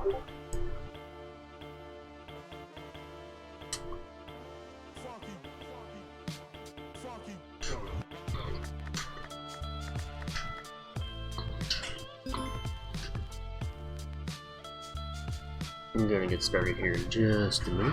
I'm gonna get started here in just a minute.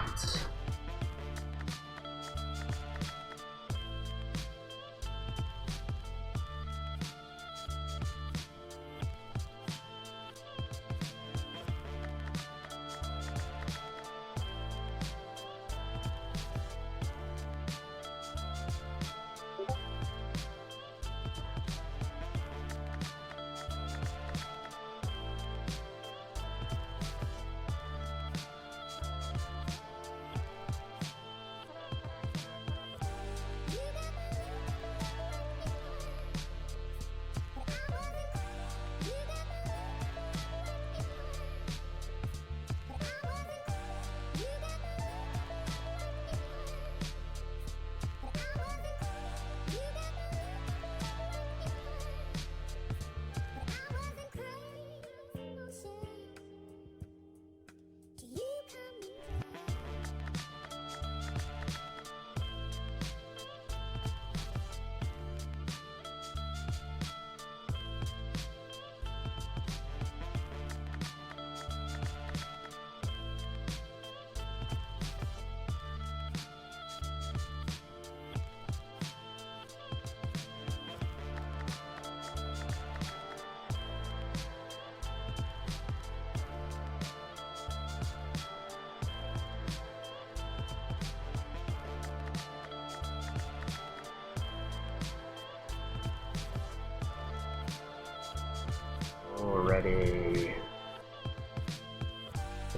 Alrighty.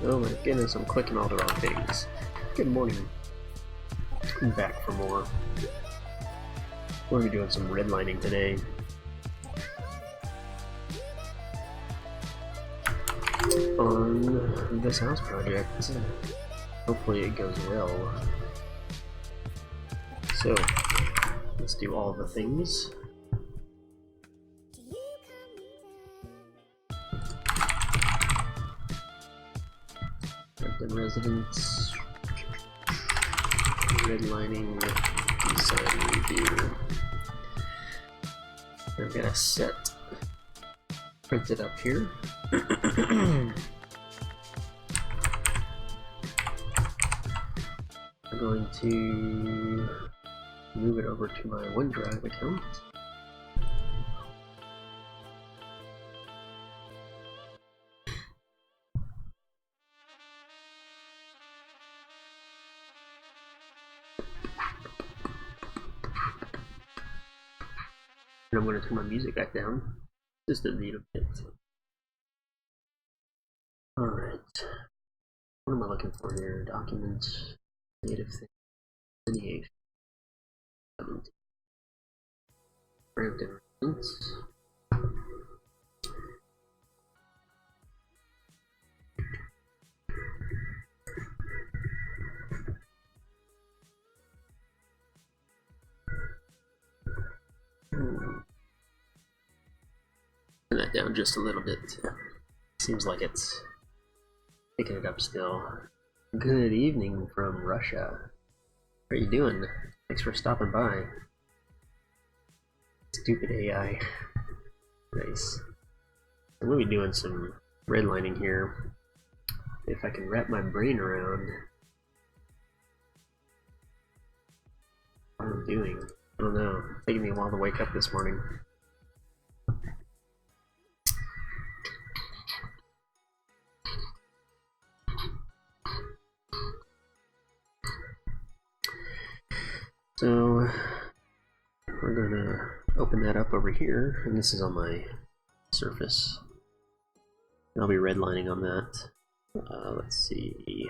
Oh my goodness, I'm clicking all the wrong things. Good morning. I'm back for more. We're gonna be doing some redlining today. On this house project. Hopefully it goes well. So, let's do all the things. Residence, redlining, design review. I've got a set printed up here. I'm going to move it over to my OneDrive account. I'm going to turn my music back down, just a little bit. Alright, what am I looking for here? Documents, native thing, lineation, Brampton residence. Turn that down just a little bit. Seems like it's picking it up still. Good evening from Russia. How are you doing? Thanks for stopping by. Stupid AI. Nice. I'm going to be doing some redlining here. If I can wrap my brain around what I'm doing. I don't know. It's taking me a while to wake up this morning. So we're gonna open that up over here, and this is on my surface. And I'll be redlining on that. Let's see.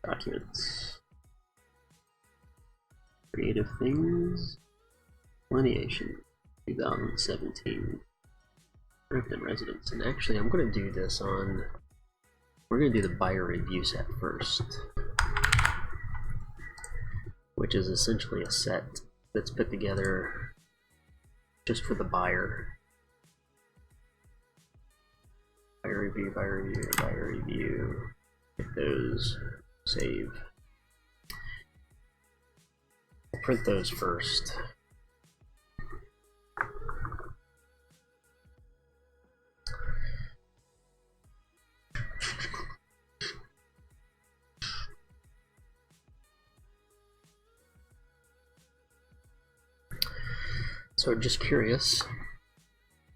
Documents. Creative things. Lineation. 2017. Brampton residence. And actually, I'm gonna do this on. We're gonna do the buyer review set first, which is essentially a set that's put together just for the buyer review, buyer review, buyer review. Hit those, save. I'll print those first. So just curious,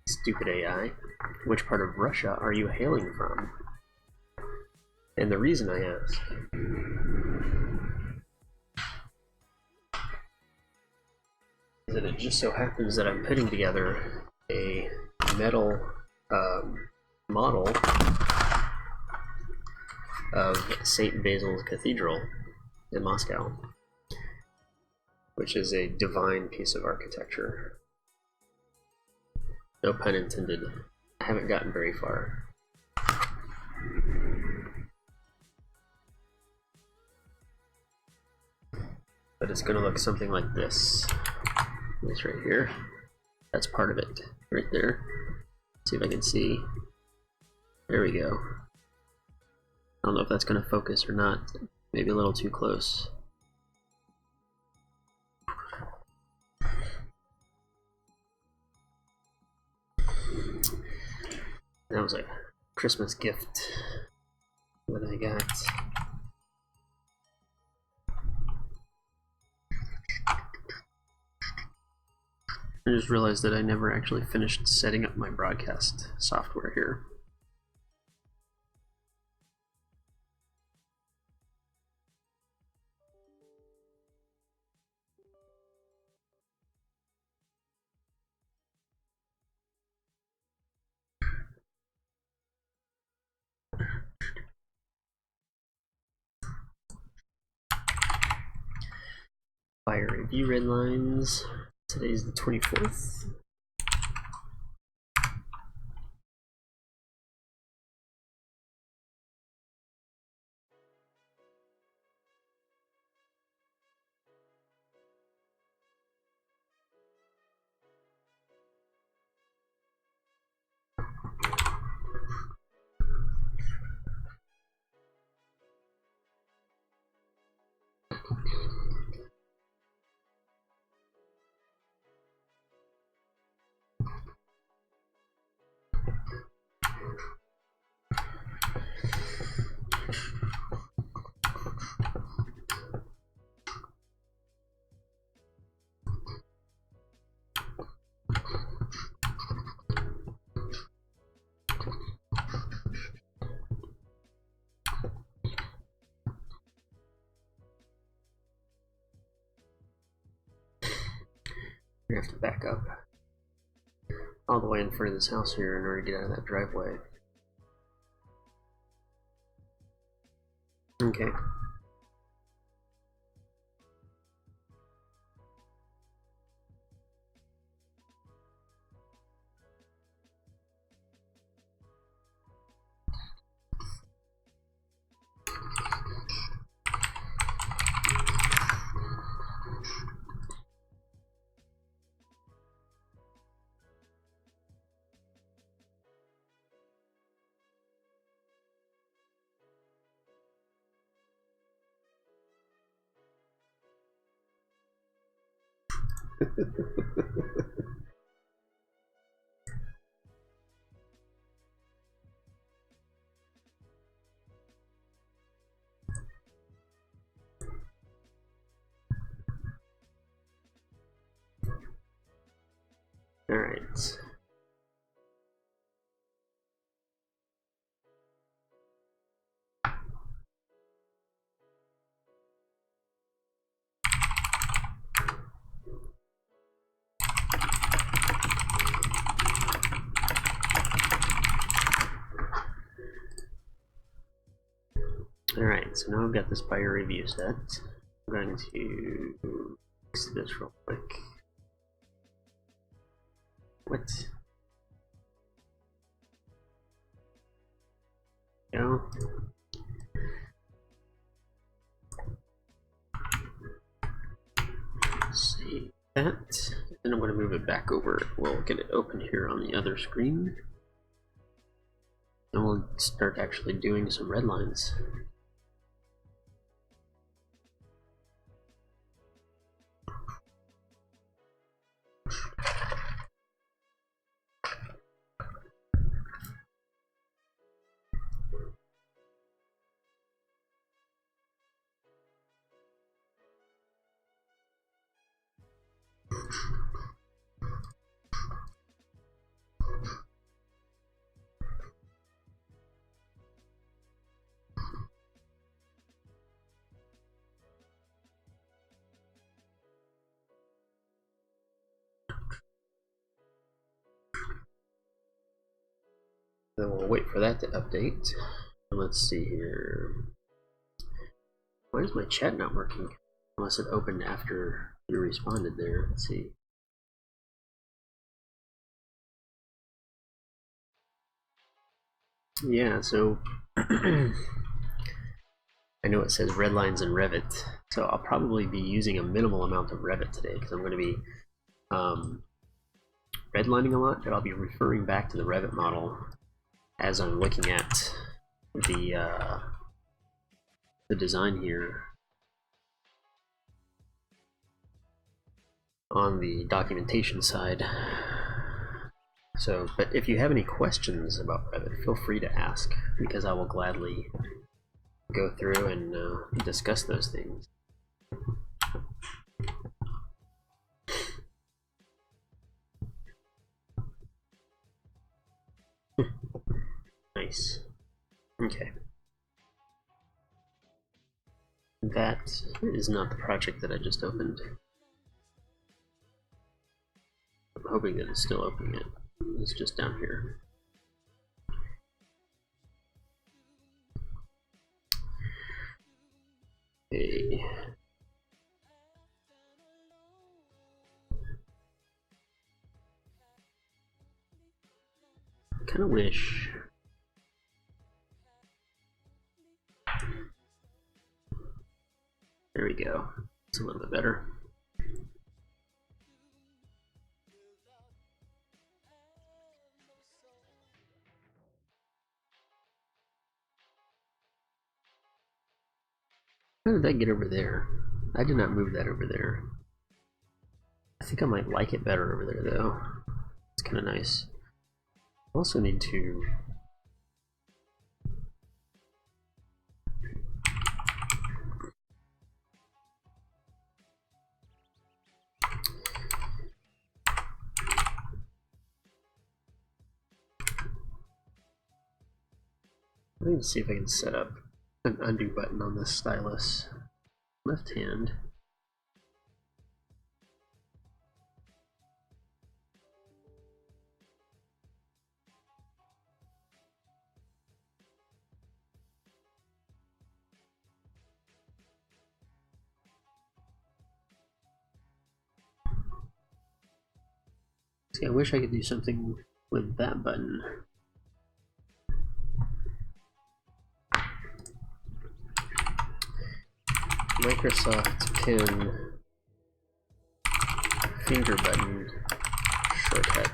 stupid AI, which part of Russia are you hailing from? And the reason I ask is that it just so happens that I'm putting together a metal model of St. Basil's Cathedral in Moscow, which is a divine piece of architecture. No pun intended. I haven't gotten very far. But it's going to look something like this. This right here. That's part of it. Right there. Let's see if I can see. There we go. I don't know if that's going to focus or not. Maybe a little too close. That was a Christmas gift that I got. I just realized that I never actually finished setting up my broadcast software here. Buyer review Redlines. Today's the 24th. We have to back up all the way in front of this house here in order to get out of that driveway. Okay. All right. Alright, so now I've got this buyer review set. I'm going to fix this real quick. What? Go. Save that. Then I'm going to move it back over. We'll get it open here on the other screen. and we'll start actually doing some red lines. Then we'll wait for that to update. Let's see here. Why is my chat not working? Unless it opened after you responded there. Let's see. Yeah, so I know it says Redlines and Revit, so I'll probably be using a minimal amount of Revit today because I'm going to be redlining a lot, but I'll be referring back to the Revit model as I'm looking at the design here on the documentation side. So, but if you have any questions about Revit, feel free to ask, because I will gladly go through and discuss those things. Nice. Okay. That is not the project that I just opened. I'm hoping that it's still opening it. It's just down here. Okay. I kind of wish. There we go. It's a little bit better. How did that get over there? I did not move that over there. I think I might like it better over there though. It's kind of nice. I also need to see if I can set up an undo button on this stylus. Left hand. See, I wish I could do something with that button. Microsoft Pin finger button shortcut.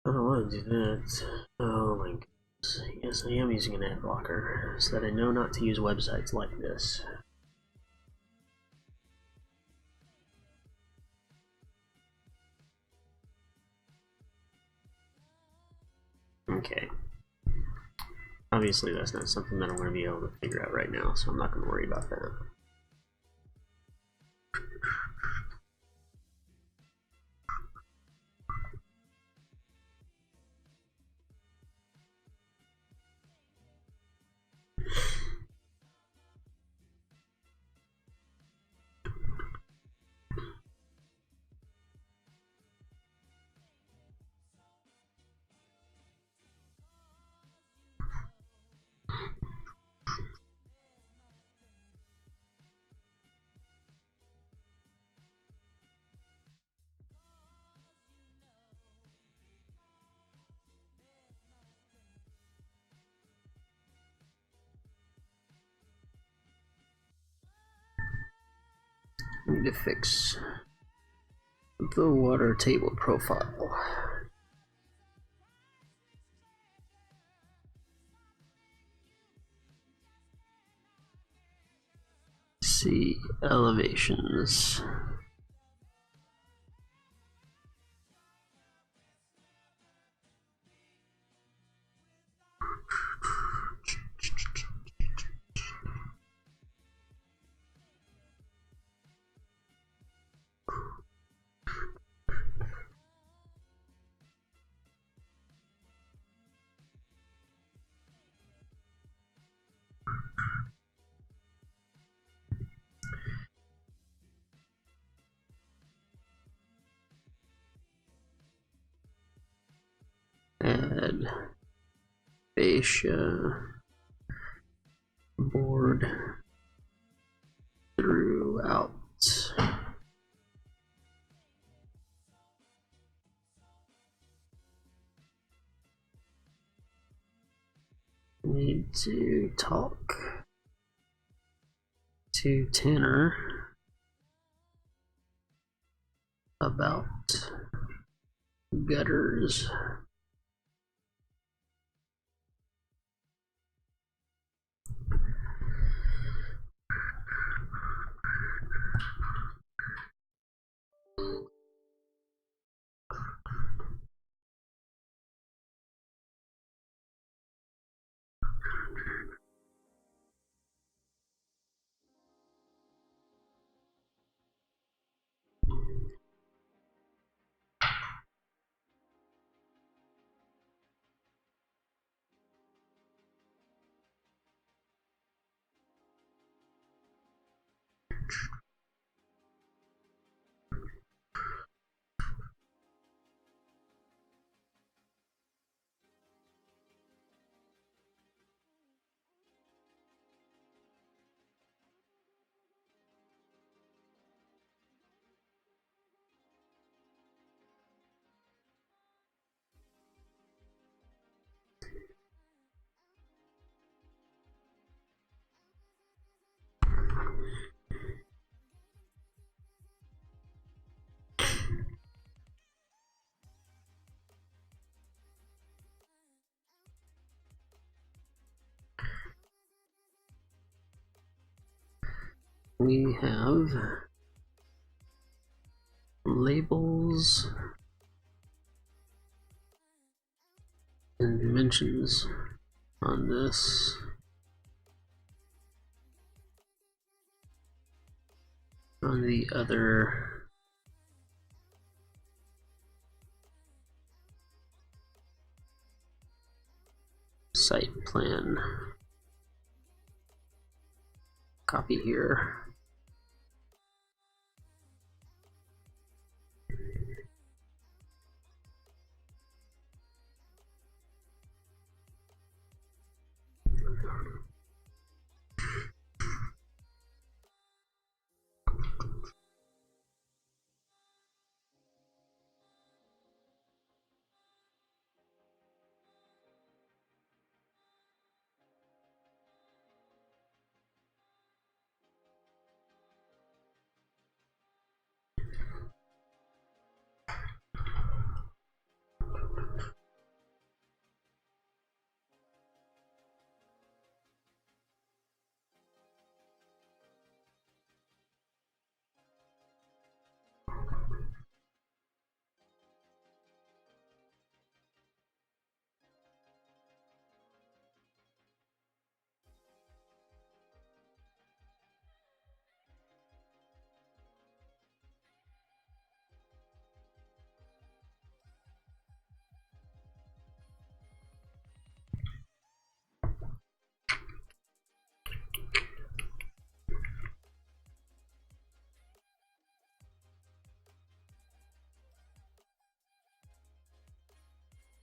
I don't want to do that. Oh my goodness. Yes, I am using an ad blocker so that I know not to use websites like this. Okay. Obviously, that's not something that I'm going to be able to figure out right now, so I'm not going to worry about that. Need to fix the water table profile. See elevations. Add fascia board throughout. Need to talk to Tanner about gutters. We have labels and dimensions on this. On the other site plan. Copy here.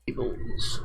Labels.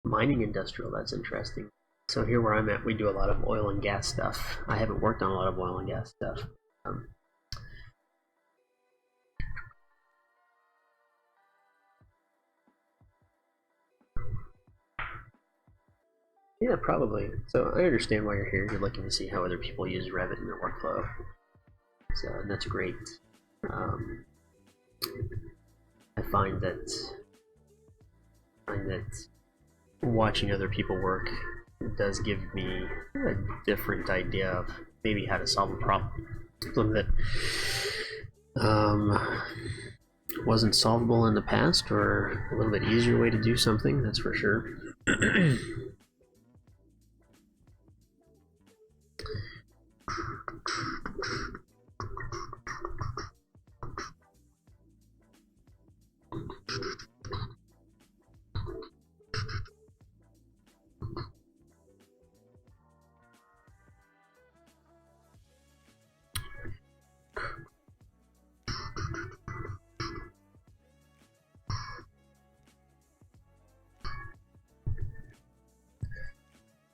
Mining industrial, that's interesting. So here where I'm at, we do a lot of oil and gas stuff. I haven't worked on a lot of oil and gas stuff. Yeah, probably. So I understand why you're here. You're looking to see how other people use Revit in their workflow. So that's great. I find that watching other people work does give me a different idea of maybe how to solve a problem that wasn't solvable in the past, or a little bit easier way to do something, that's for sure.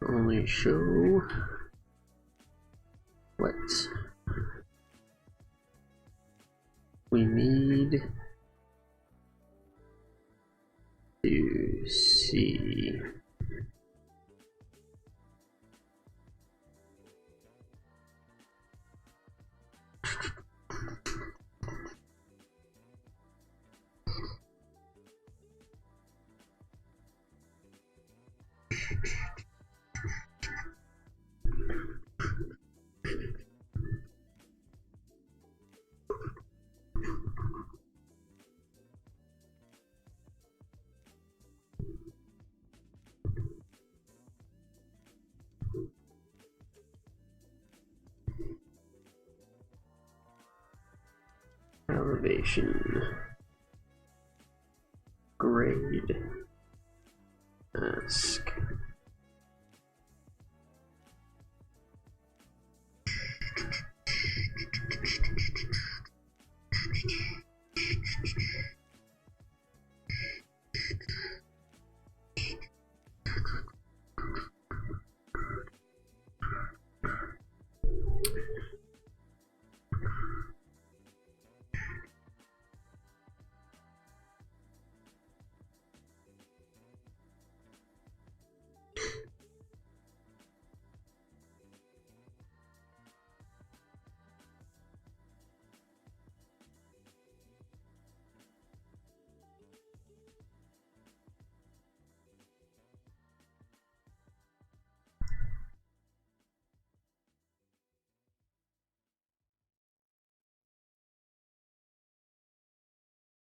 Only show what we need to see. Elevation, grade, ask.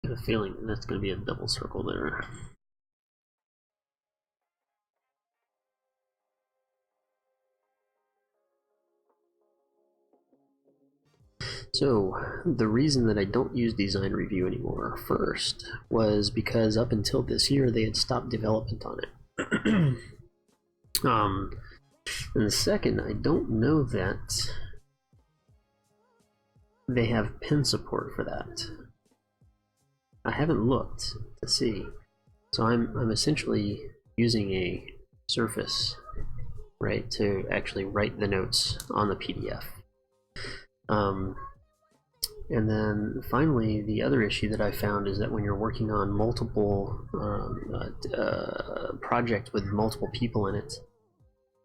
I have a feeling that's going to be a double circle there. So, the reason that I don't use Design Review anymore first was because up until this year they had stopped development on it. And the second, I don't know that they have pin support for that. I haven't looked to see. So I'm essentially using a Surface, right, to actually write the notes on the PDF. And then finally, the other issue that I found is that when you're working on multiple projects with multiple people in it,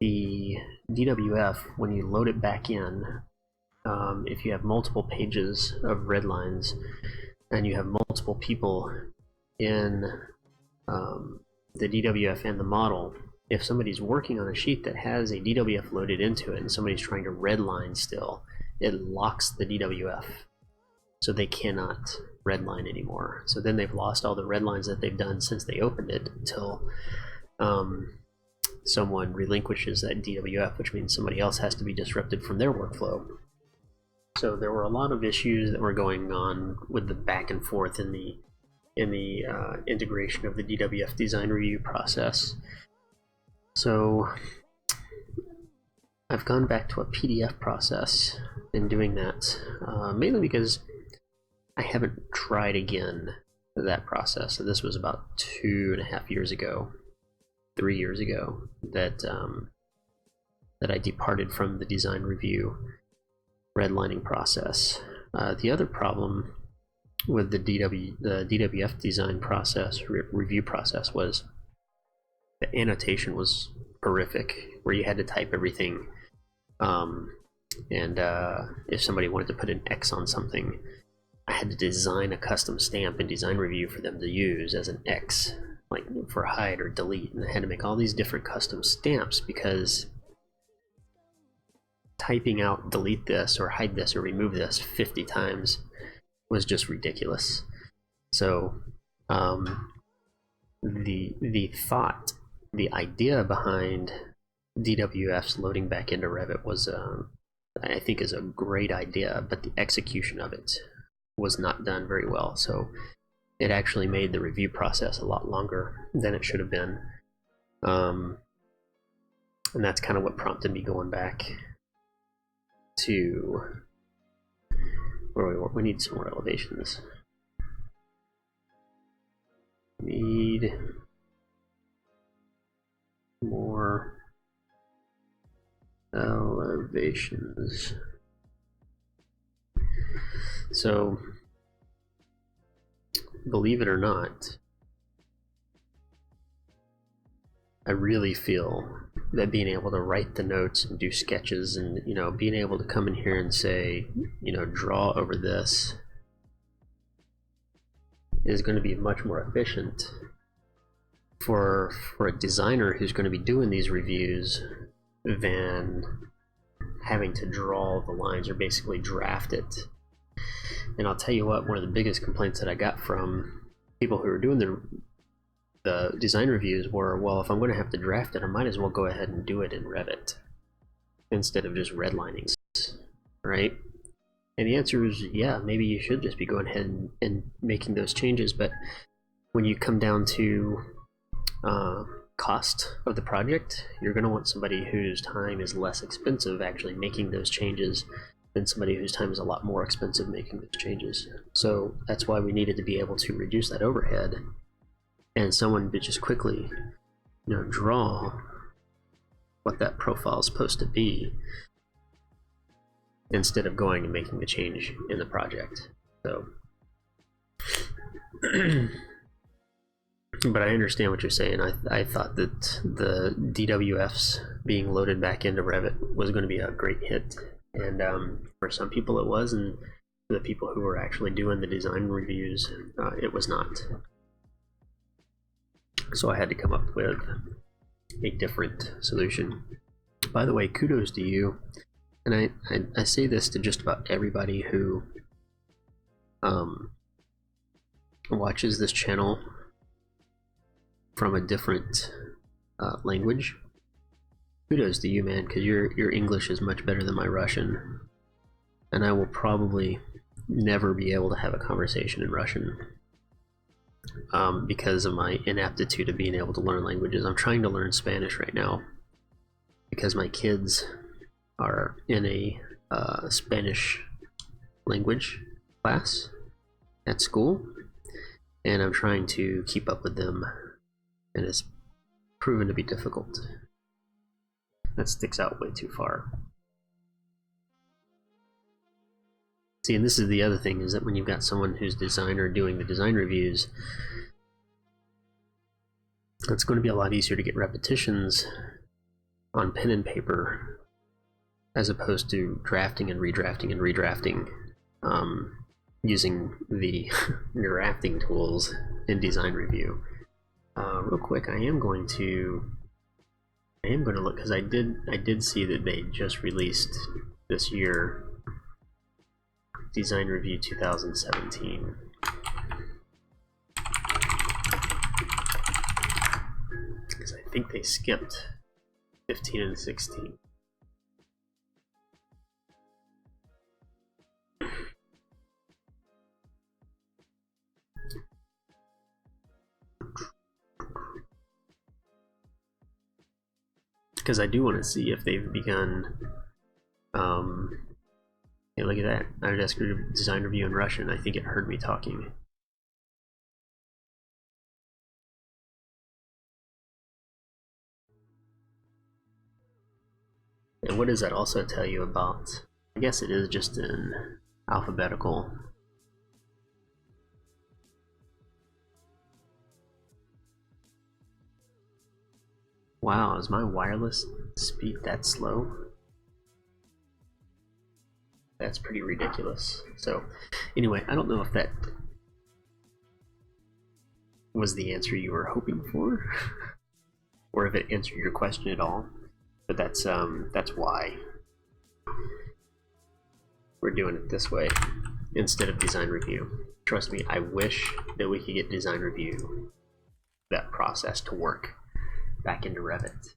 the DWF, when you load it back in, if you have multiple pages of Redlines and you have multiple people in the DWF and the model, if somebody's working on a sheet that has a DWF loaded into it and somebody's trying to redline still, it locks the DWF. So they cannot redline anymore. So then they've lost all the redlines that they've done since they opened it until someone relinquishes that DWF, which means somebody else has to be disrupted from their workflow. So there were a lot of issues that were going on with the back and forth in the integration of the DWF design review process. So I've gone back to a PDF process in doing that, mainly because I haven't tried again that process. So this was about 2.5 years ago, 3 years ago, that that I departed from the design review redlining process. The other problem with the DWF design process, review process, was the annotation was horrific, where you had to type everything. And if somebody wanted to put an X on something, I had to design a custom stamp in design review for them to use as an X, like for hide or delete. And I had to make all these different custom stamps because typing out delete this or hide this or remove this 50 times was just ridiculous. So the thought, the idea behind DWF's loading back into Revit was, I think, is a great idea, but the execution of it was not done very well. So it actually made the review process a lot longer than it should have been. And that's kind of what prompted me going back to where we need some more elevations. We need more elevations. So, believe it or not, I really feel that being able to write the notes and do sketches and, you know, being able to come in here and say, you know, draw over this is going to be much more efficient for a designer who's going to be doing these reviews than having to draw the lines or basically draft it. And I'll tell you what, one of the biggest complaints that I got from people who were doing the design reviews were, well, if I'm going to have to draft it, I might as well go ahead and do it in Revit instead of just redlining, right? And the answer is, yeah, maybe you should just be going ahead and making those changes, but when you come down to cost of the project, you're going to want somebody whose time is less expensive actually making those changes than somebody whose time is a lot more expensive making those changes. So that's why we needed to be able to reduce that overhead, and someone would just quickly, you know, draw what that profile is supposed to be instead of going and making the change in the project. So but I understand what you're saying. I thought that the DWFs being loaded back into Revit was going to be a great hit, and for some people it was, and for the people who were actually doing the design reviews, it was not. So I had to come up with a different solution. By the way, kudos to you, and I say this to just about everybody who watches this channel from a different language. Kudos to you, man, because your English is much better than my Russian, and I will probably never be able to have a conversation in Russian because of my inaptitude of being able to learn languages. I'm trying to learn Spanish right now because my kids are in a Spanish language class at school, and I'm trying to keep up with them, and it's proven to be difficult. That sticks out way too far. See, and this is the other thing, is that when you've got someone who's designer doing the design reviews, it's going to be a lot easier to get repetitions on pen and paper as opposed to drafting and redrafting and redrafting using the drafting tools in design review. Real quick, I am going to look, because I did see that they just released this year Design Review 2017. Because I think they skipped 15 and 16. because I do want to see if they've begun. Hey, look at that! Autodesk design review in Russian. I think it heard me talking. And what does that also tell you about? I guess it is just an alphabetical. Wow, is my wireless speed that slow? That's pretty ridiculous. So, anyway, I don't know if that was the answer you were hoping for, or if it answered your question at all. But that's why we're doing it this way instead of design review. Trust me, I wish that we could get design review, that process, to work back into Revit.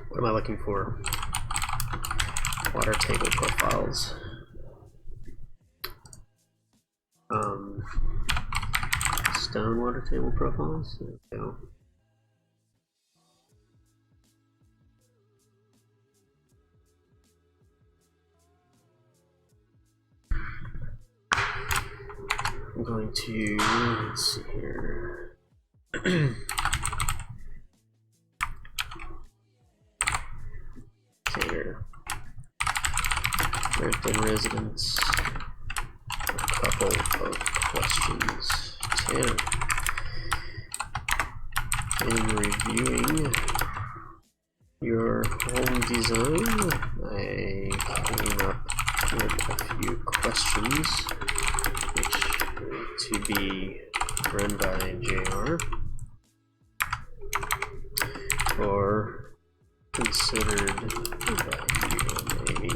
What am I looking for? Water table profiles. Stone water table profiles. There we go. I'm going to, let's see here. Here. Birthday residence. A couple of questions. 10. In reviewing your home design, I came up with a few questions which to be run by JR or considered by you, maybe.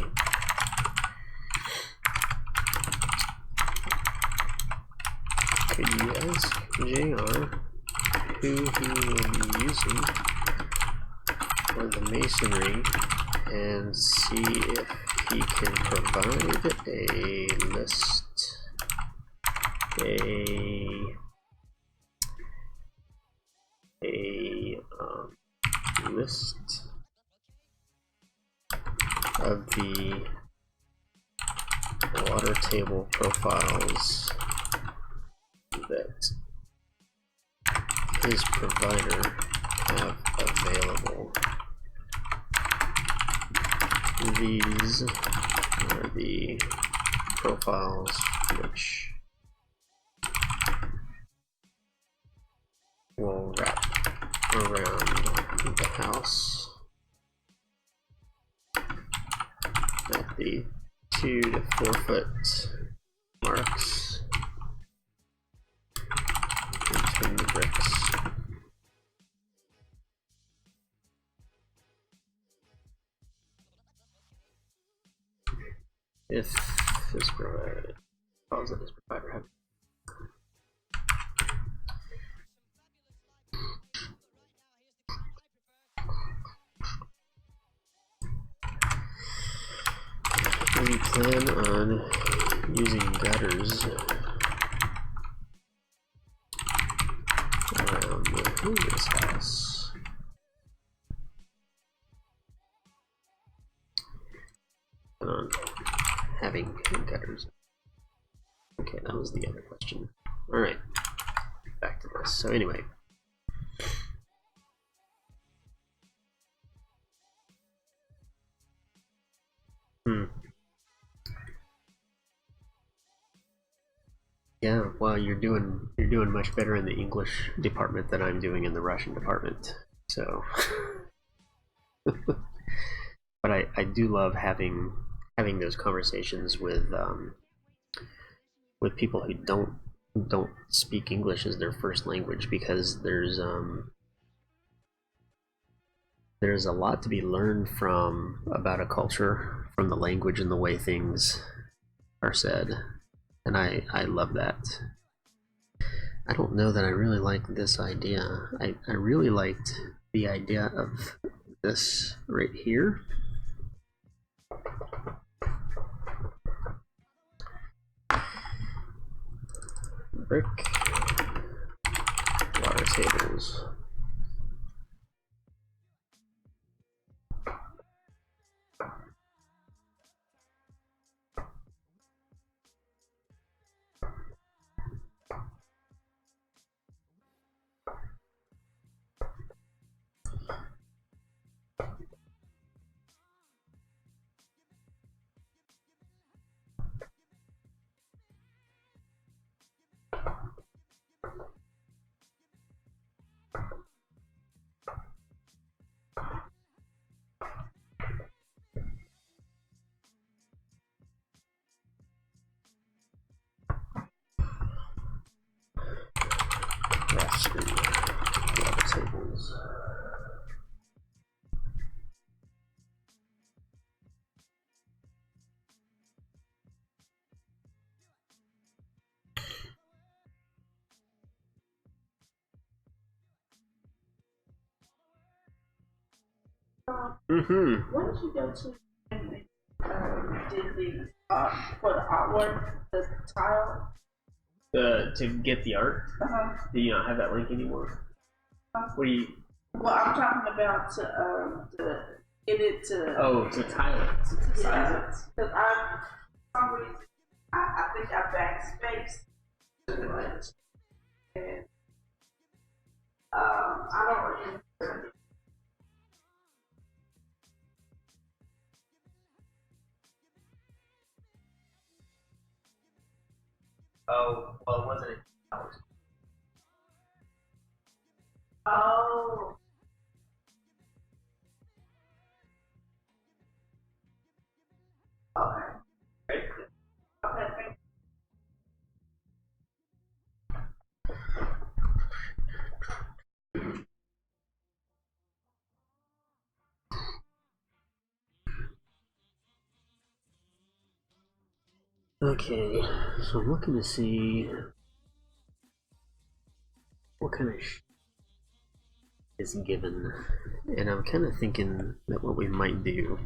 Could you ask JR who he will be using for the masonry and see if he can provide a list, list of the water table profiles that his provider have available. These are the profiles which will wrap around the house at the 2 to 4 foot marks between the bricks. If this provider calls it his provider have we plan on using gutters around this house. On having gutters. Okay, that was the other question. Alright, back to this. So anyway. Yeah, well, you're doing much better in the English department than I'm doing in the Russian department. So, but I do love having those conversations with people who don't speak English as their first language, because there's a lot to be learned from about a culture from the language and the way things are said. And I love that. I don't know that I really like this idea. I really liked the idea of this right here. Brick tables. Tables. When did you go to did the for the artwork, the tile? To get the art? Do you not have that link anymore? What do you? Well, I'm talking about to get it to. Oh, to tile it. Yeah, because I, for some reason, I think I backspace too much, and I don't remember. Oh, well, it wasn't. Oh. Okay. Right? Okay. Okay, so I'm looking to see what kind of is given, and I'm kind of thinking that what we might do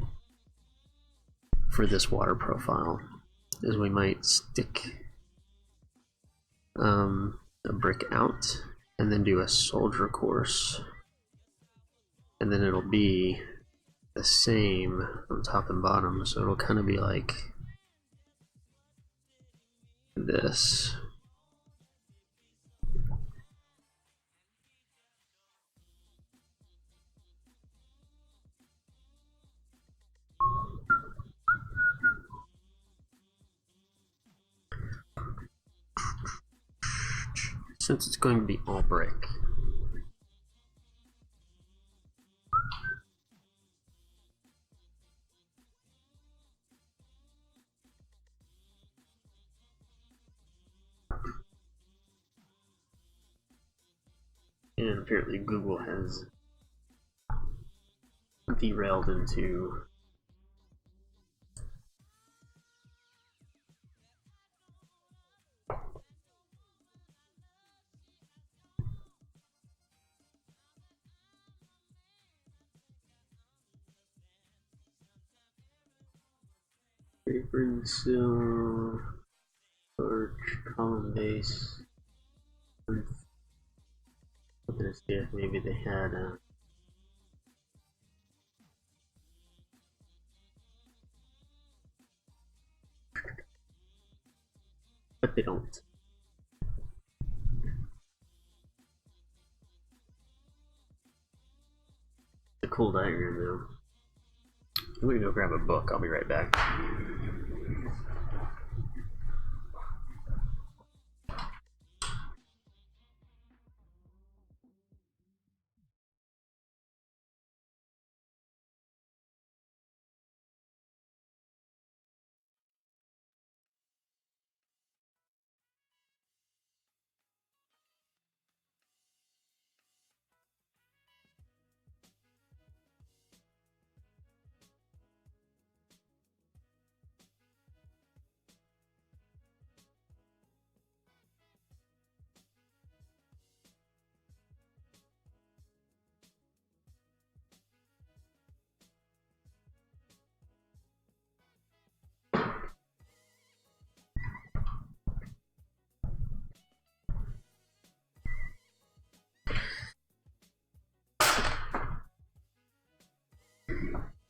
for this water profile is we might stick a brick out and then do a soldier course, and then it'll be the same on top and bottom, so it'll kind of be like this. Since it's going to be all brick. And apparently Google has derailed into paper and sill, arch, column base. Looking to see if maybe they had but they don't. It's a cool diagram though. I'm gonna go grab a book. I'll be right back.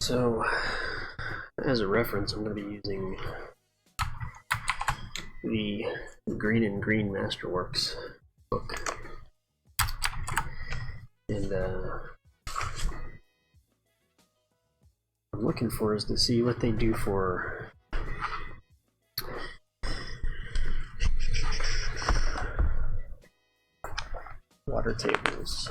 So, as a reference, I'm going to be using the Green and Green Masterworks book. And what I'm looking for is to see what they do for water tables.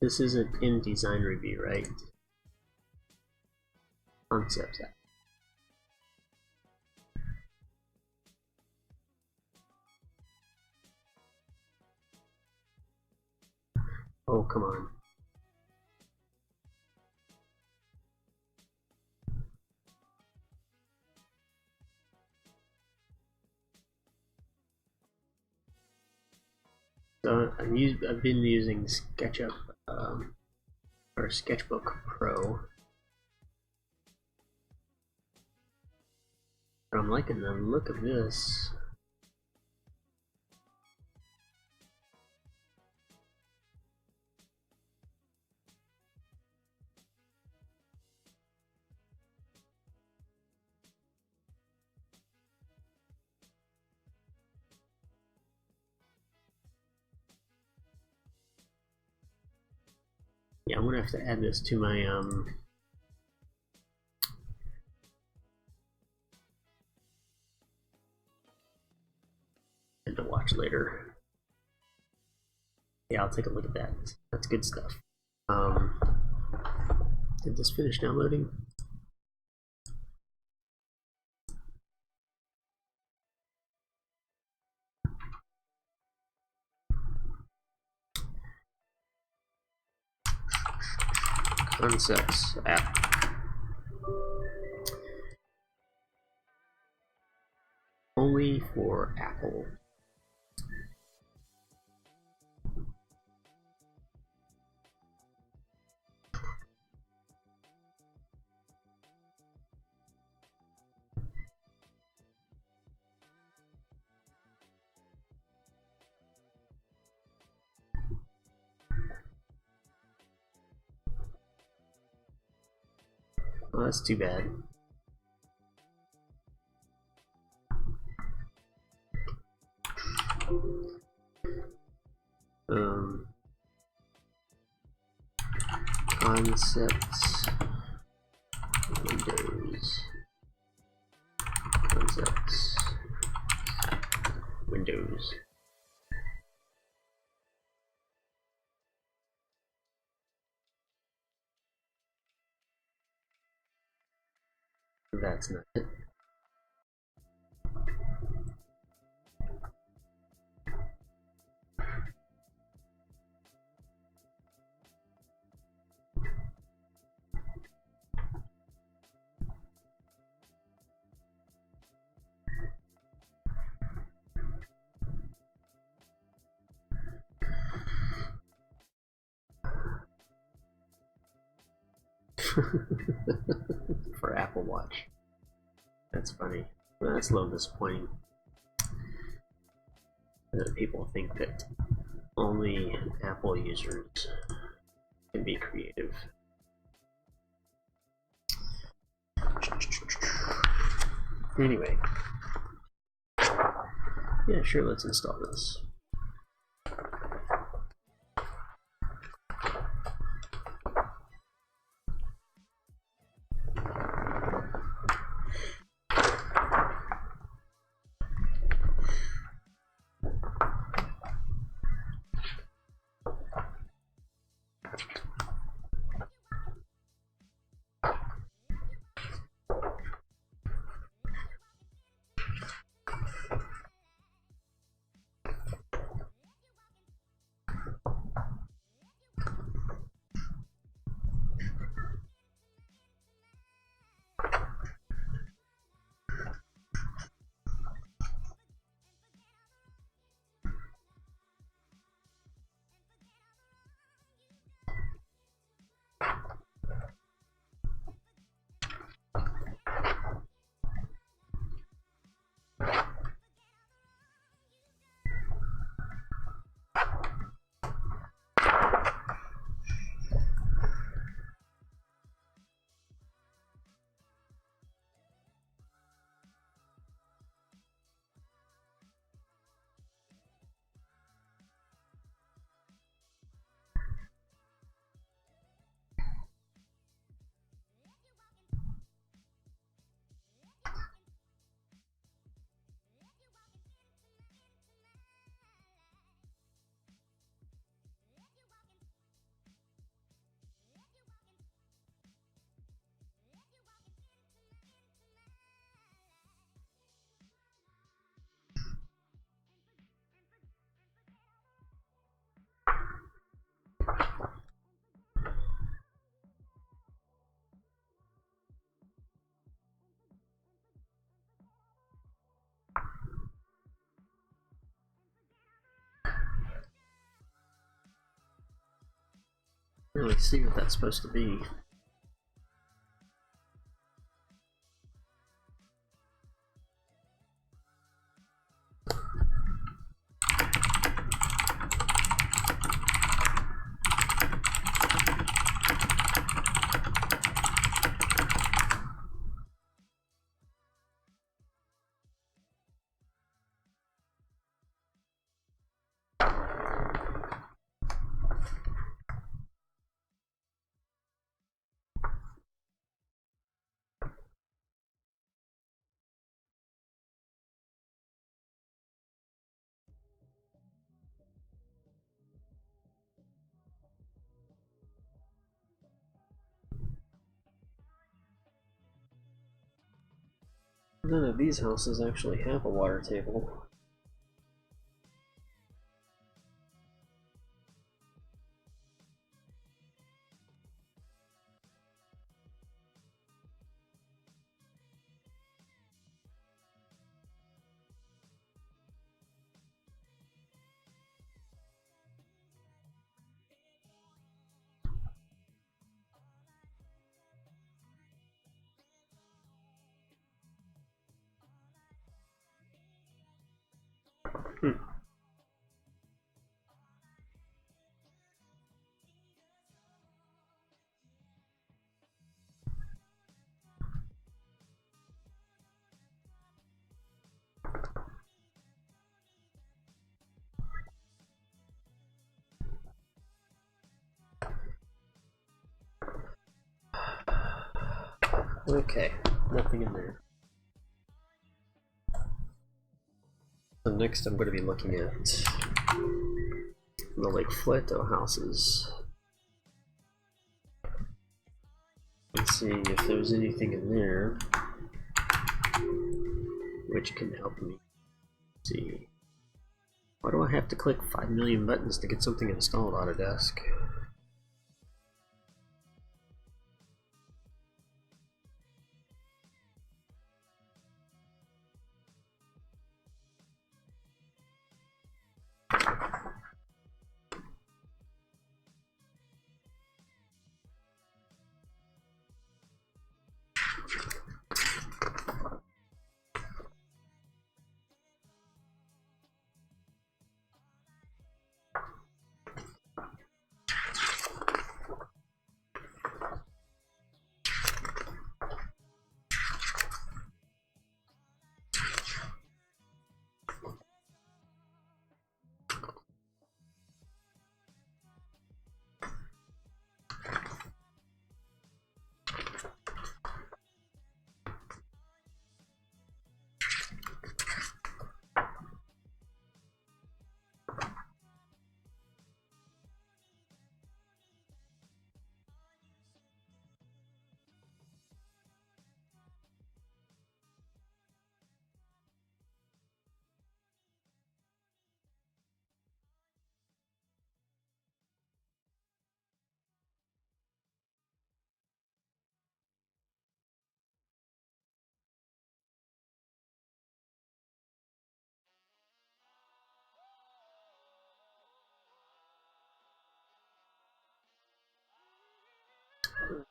This isn't in design review, right? Concepts. Oh, come on. So I've been using SketchUp or Sketchbook Pro. But I'm liking the look of this. Yeah, I'm gonna have to add this to my and to watch later. Yeah, I'll take a look at that. That's good stuff. Did this finish downloading? Concepts app. Only for Apple. Oh, that's too bad. Concepts, Windows, concepts, Windows. That's not it. For Apple Watch. That's funny. Well, that's a little disappointing that people think that only Apple users can be creative. Anyway, yeah, sure, let's install this. really see what that's supposed to be. None of these houses actually have a water table. Okay, nothing in there. So next I'm going to be looking at the Lake Fleto houses and seeing if there's anything in there which can help me see. Why do I have to click 5 million buttons to get something installed, Autodesk?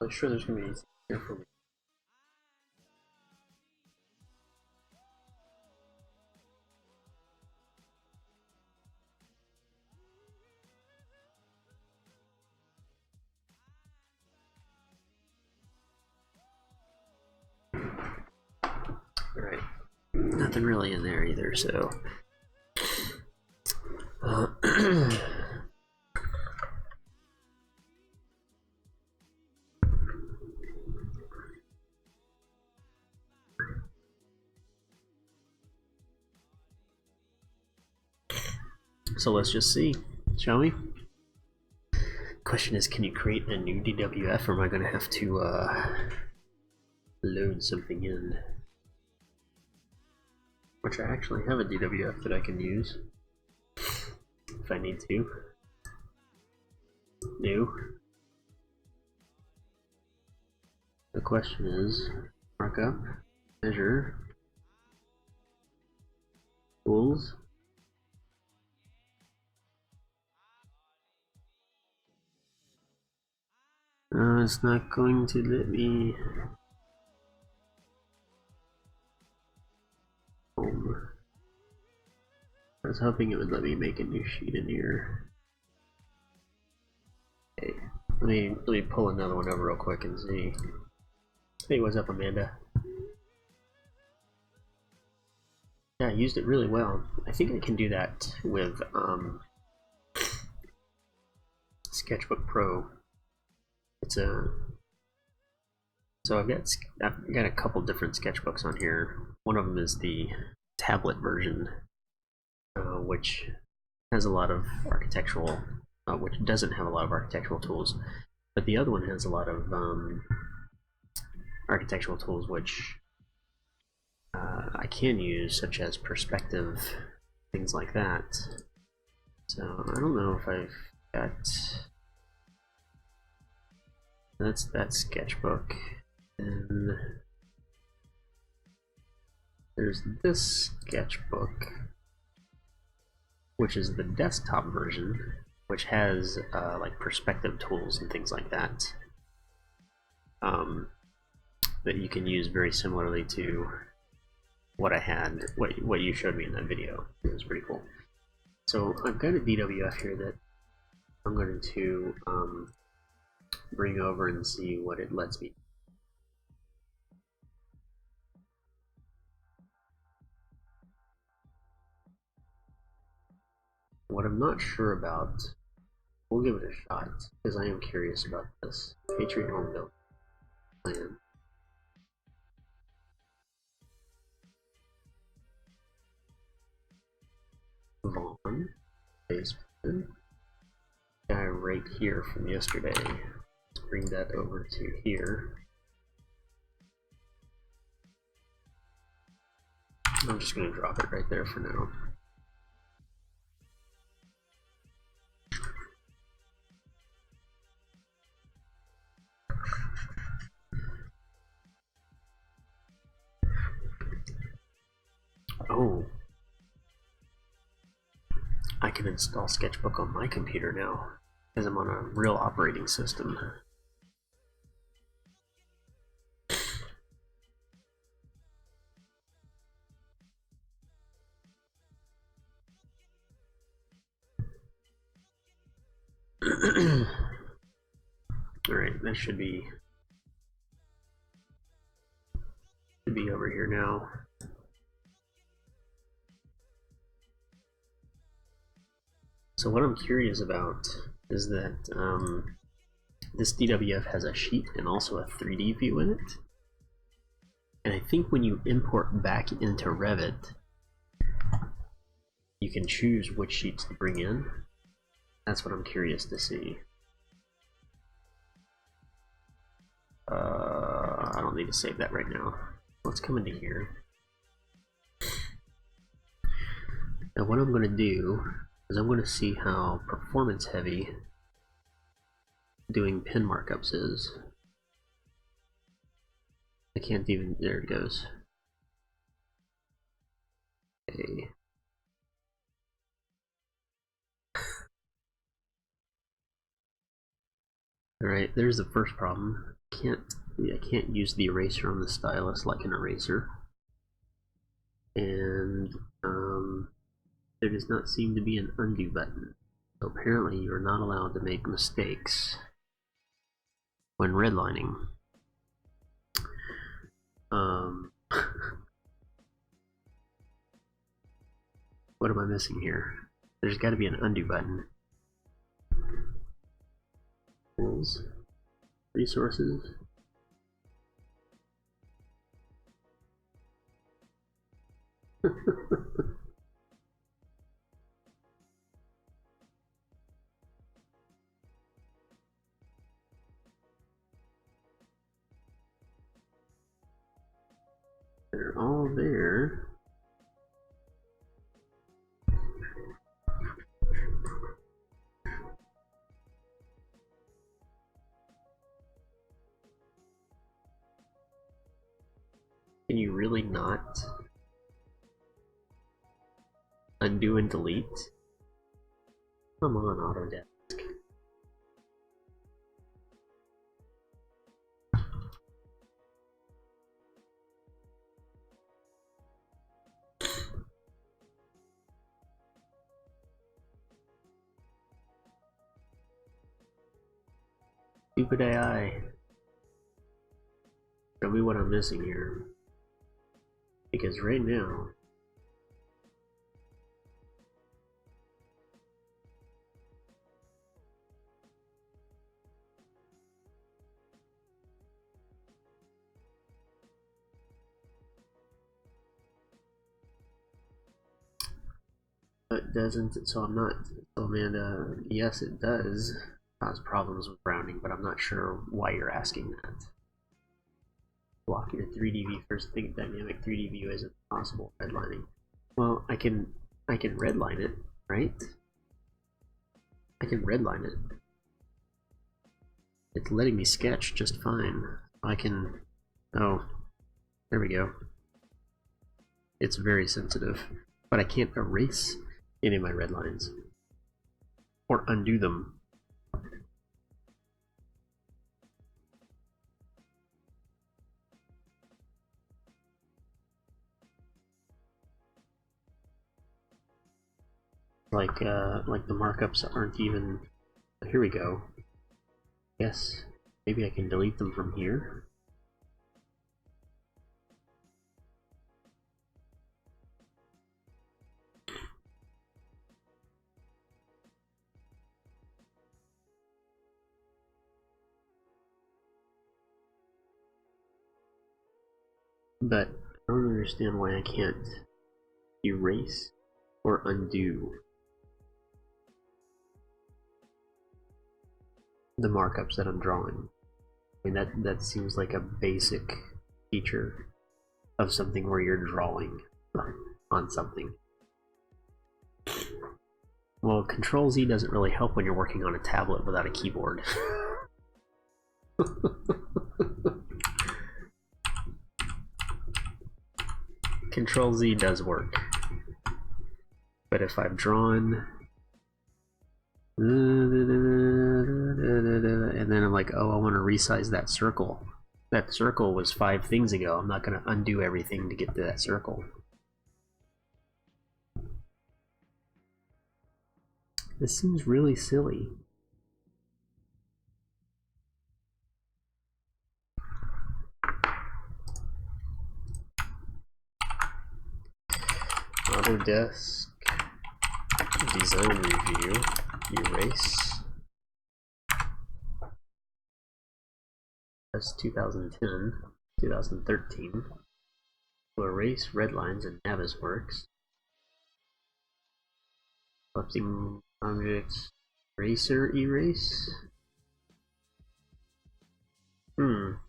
I'm sure there's going to be anything here for me. Alright, nothing really in there either, so... So let's just see, shall we? Question is, can you create a new DWF, or am I going to have to load something in? Which I actually have a DWF that I can use if I need to. New. The question is, markup, measure, tools. It's not going to let me. Home. I was hoping it would let me make a new sheet in here. Okay, let me pull another one over real quick and see. Hey, what's up, Amanda? Yeah, I used it really well. I think I can do that with Sketchbook Pro. It's a so I've got a couple different sketchbooks on here. One of them is the tablet version, which has a lot of architectural, which doesn't have a lot of architectural tools, but the other one has a lot of architectural tools which I can use, such as perspective, things like that. So I don't know if I've got. That's that sketchbook. And there's this sketchbook, which is the desktop version, which has like perspective tools and things like that, that you can use very similarly to what I had, what you showed me in that video. It was pretty cool. So I've got a DWF here that I'm going to bring over and see what it lets me. What I'm not sure about, we'll give it a shot, because I am curious about this. Patriot Home Build Plan. Vaughn, basement. Guy right here from yesterday. Let's bring that over to here. I'm just going to drop it right there for now. Oh, I can install Sketchbook on my computer now, because I'm on a real operating system. Alright, that should be over here now. So what I'm curious about is that this DWF has a sheet and also a 3D view in it. And I think when you import back into Revit, you can choose which sheets to bring in. That's what I'm curious to see. I don't need to save that right now. Let's come into here. Now what I'm going to do is I'm going to see how performance heavy doing pin markups is. I can't even, there it goes. Okay. Alright, there's the first problem. I can't use the eraser on the stylus like an eraser. And there does not seem to be an undo button. So apparently you're not allowed to make mistakes when redlining. What am I missing here? There's got to be an undo button. Tools, resources. They're all there. Can you really not undo and delete? Come on, Autodesk. Stupid AI. Show me what I'm missing here. Because right now, it doesn't, so I'm not, so Amanda, yes it does cause problems with rounding, but I'm not sure why you're asking that. Blocking a 3D view first thing, dynamic 3D view isn't possible redlining. Well, I can redline it, right? I can redline it. It's letting me sketch just fine. I can, oh, there we go. It's very sensitive, but I can't erase any of my red lines or undo them. Like the markups aren't even. Here we go. Yes, maybe I can delete them from here. But I don't understand why I can't erase or undo the markups that I'm drawing. I mean, that seems like a basic feature of something where you're drawing on something. Well, Control Z doesn't really help when you're working on a tablet without a keyboard. Control Z does work. But if I've drawn and then I'm like, oh, I want to resize that circle. That circle was 5 things ago. I'm not going to undo everything to get to that circle. This seems really silly. Autodesk Design Review, erase. That's 2010, 2013. To erase Redlines and Navisworks. Selecting objects, eraser, erase. Could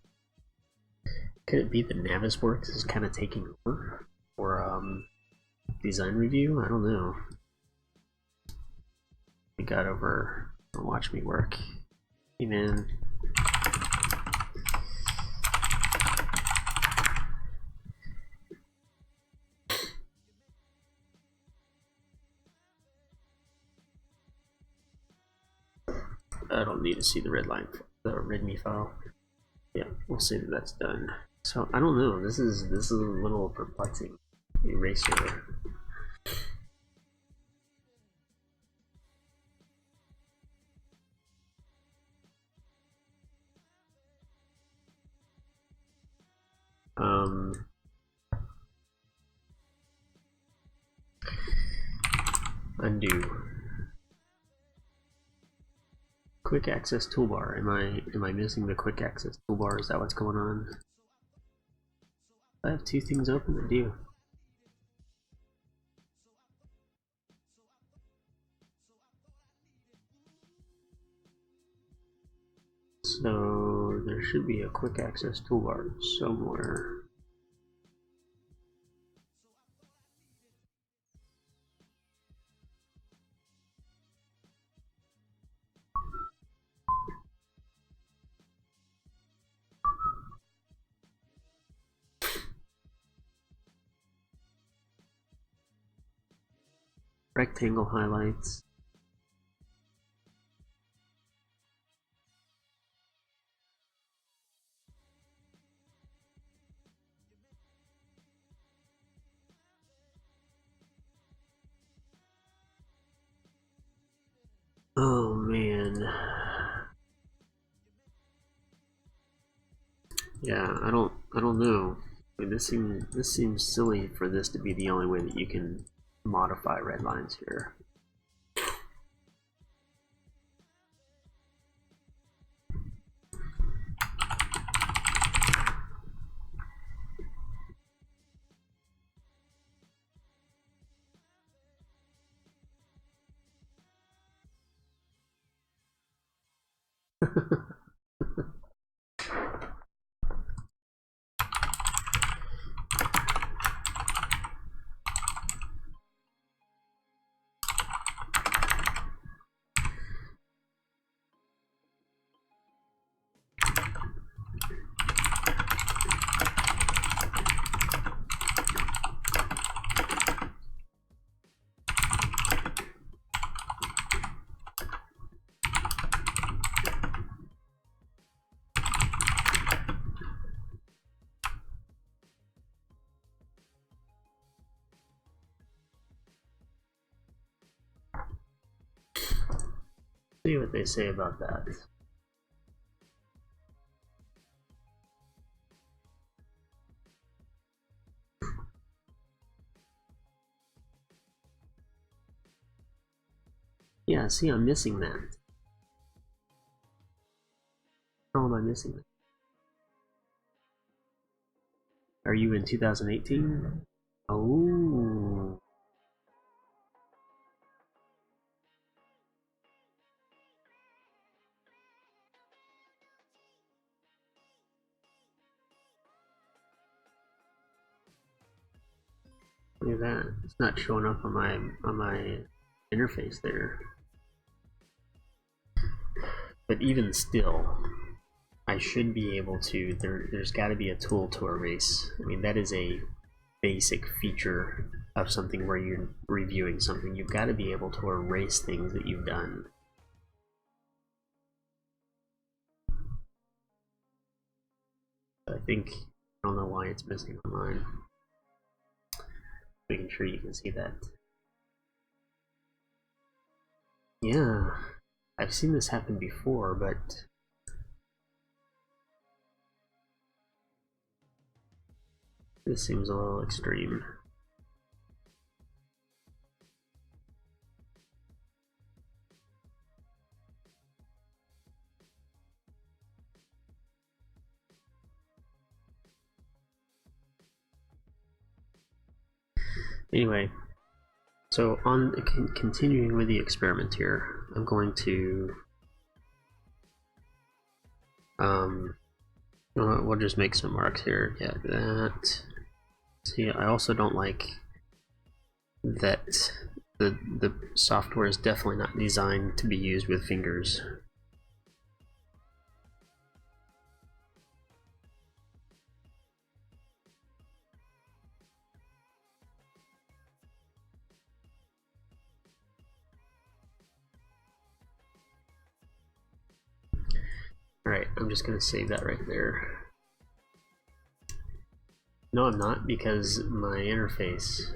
it be that Navisworks is kind of taking over? Or, Design Review? I don't know. We got over, watch me work. Hey man. I don't need to see the the readme file. Yeah, we'll say that that's done. So I don't know. This is a little perplexing. Eraser. Undo. Quick access toolbar. Am I missing the quick access toolbar? Is that what's going on? I have 2 things open. I do. So there should be a quick access toolbar somewhere. Rectangle highlights. Oh man. Yeah, I don't know. I mean, this seems silly for this to be the only way that you can modify red lines here. See what they say about that. Yeah, see, I'm missing that. How am I missing that? Are you in 2018? Oh. Look at that. It's not showing up on my interface there. But even still, I should be able to. There's got to be a tool to erase. I mean, that is a basic feature of something where you're reviewing something. You've got to be able to erase things that you've done. I think I don't know why it's missing on mine. Making sure you can see that. Yeah, I've seen this happen before, but this seems a little extreme. Anyway, so on continuing with the experiment here, I'm going to we'll just make some marks here. Yeah, that. See, I also don't like that the software is definitely not designed to be used with fingers. Alright, I'm just gonna save that right there. No, I'm not, because my interface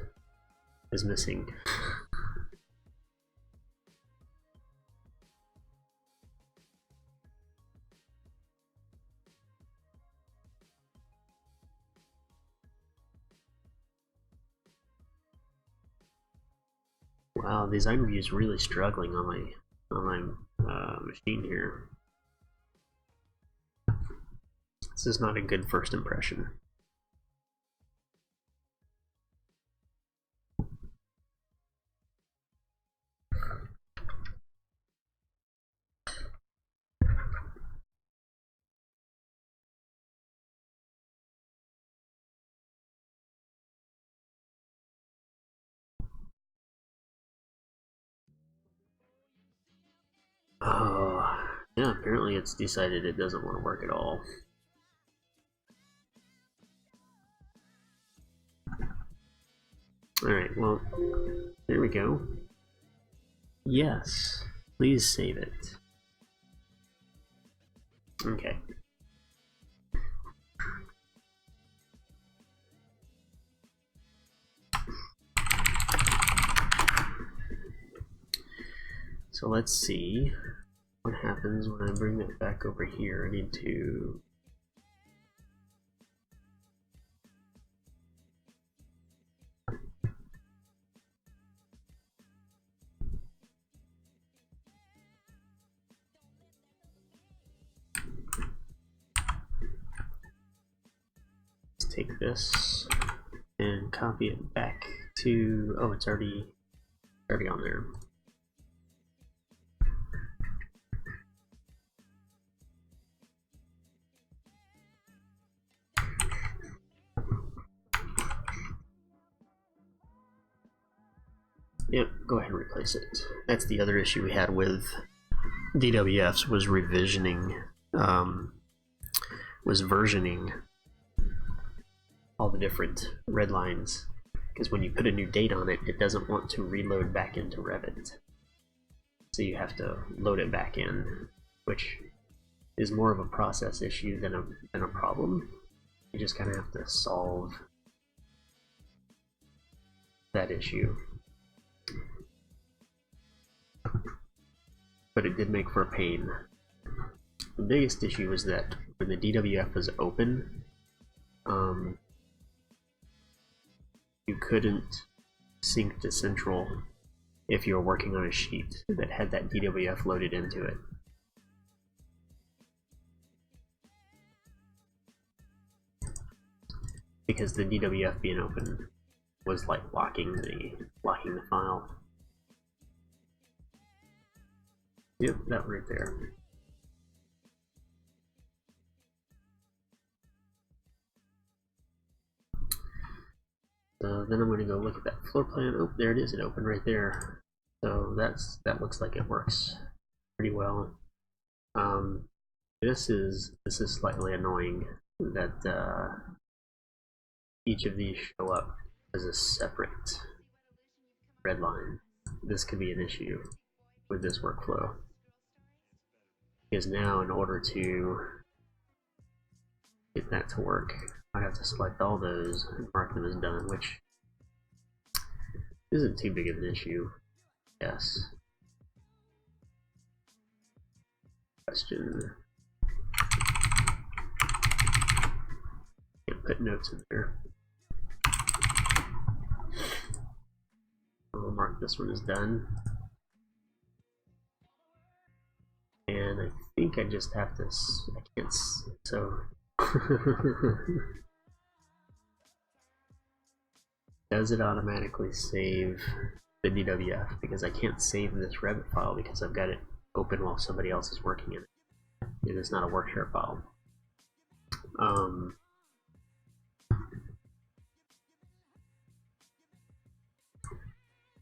is missing. Wow, design review is really struggling on my machine here. This is not a good first impression. Oh, yeah, apparently it's decided it doesn't want to work at all. Alright, well, there we go. Yes, please save it. Okay. So let's see what happens when I bring it back over here. I need to take this and copy it back to, oh, it's already on there. Yep, go ahead and replace it. That's the other issue we had with DWFs, was revisioning, was versioning all the different Redlines. Because when you put a new date on it, it doesn't want to reload back into Revit. So you have to load it back in, which is more of a process issue than a problem. You just kind of have to solve that issue. But it did make for a pain. The biggest issue was that when the DWF was open, you couldn't sync to Central if you were working on a sheet that had that DWF loaded into it. Because the DWF being open was like locking the file. Yep, that right there. So then I'm going to go look at that floor plan. Oh, there it is. It opened right there. So that looks like it works pretty well. This is slightly annoying that each of these show up as a separate red line. This could be an issue with this workflow. Because now, in order to get that to work, I have to select all those and mark them as done, which isn't too big of an issue. Yes. Question. Can't put notes in there. I'll mark this one as done. And I think I just have to, I can't, so. Does it automatically save the DWF? Because I can't save this Revit file because I've got it open while somebody else is working in it. It is not a workshare file.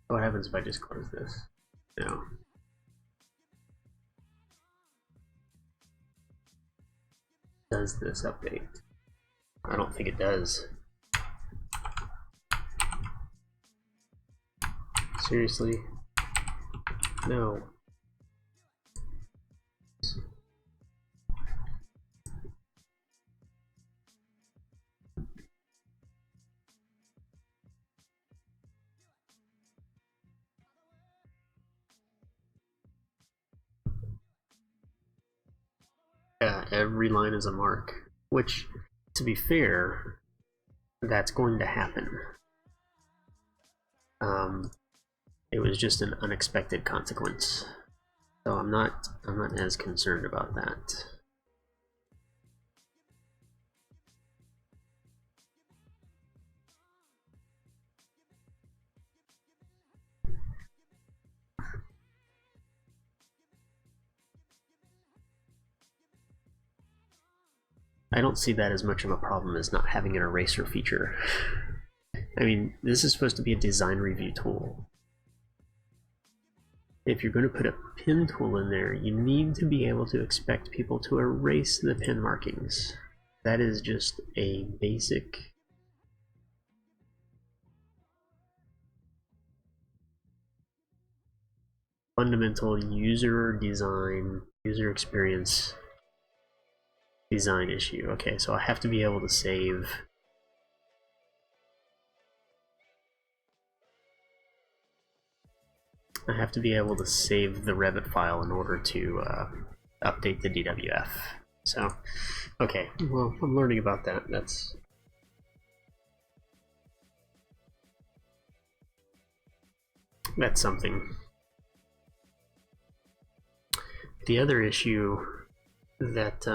What happens if I just close this? No. Does this update? I don't think it does. Seriously? No. Yeah, every line is a mark, which, to be fair, that's going to happen. It was just an unexpected consequence, so I'm not as concerned about that. I don't see that as much of a problem as not having an eraser feature. I mean, this is supposed to be a design review tool. If you're going to put a pin tool in there, you need to be able to expect people to erase the pin markings. That is just a basic fundamental user design, user experience design issue. Okay, so I have to be able to save the Revit file in order to update the DWF. So, okay, well, I'm learning about that. That's something. The other issue that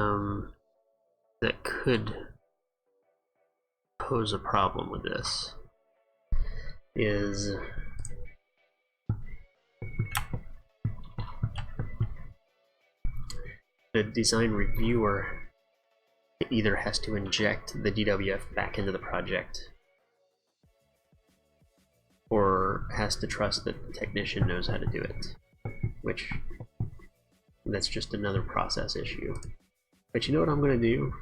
that could pose a problem with this is the design reviewer either has to inject the DWF back into the project or has to trust that the technician knows how to do it, which that's just another process issue. But you know what I'm going to do?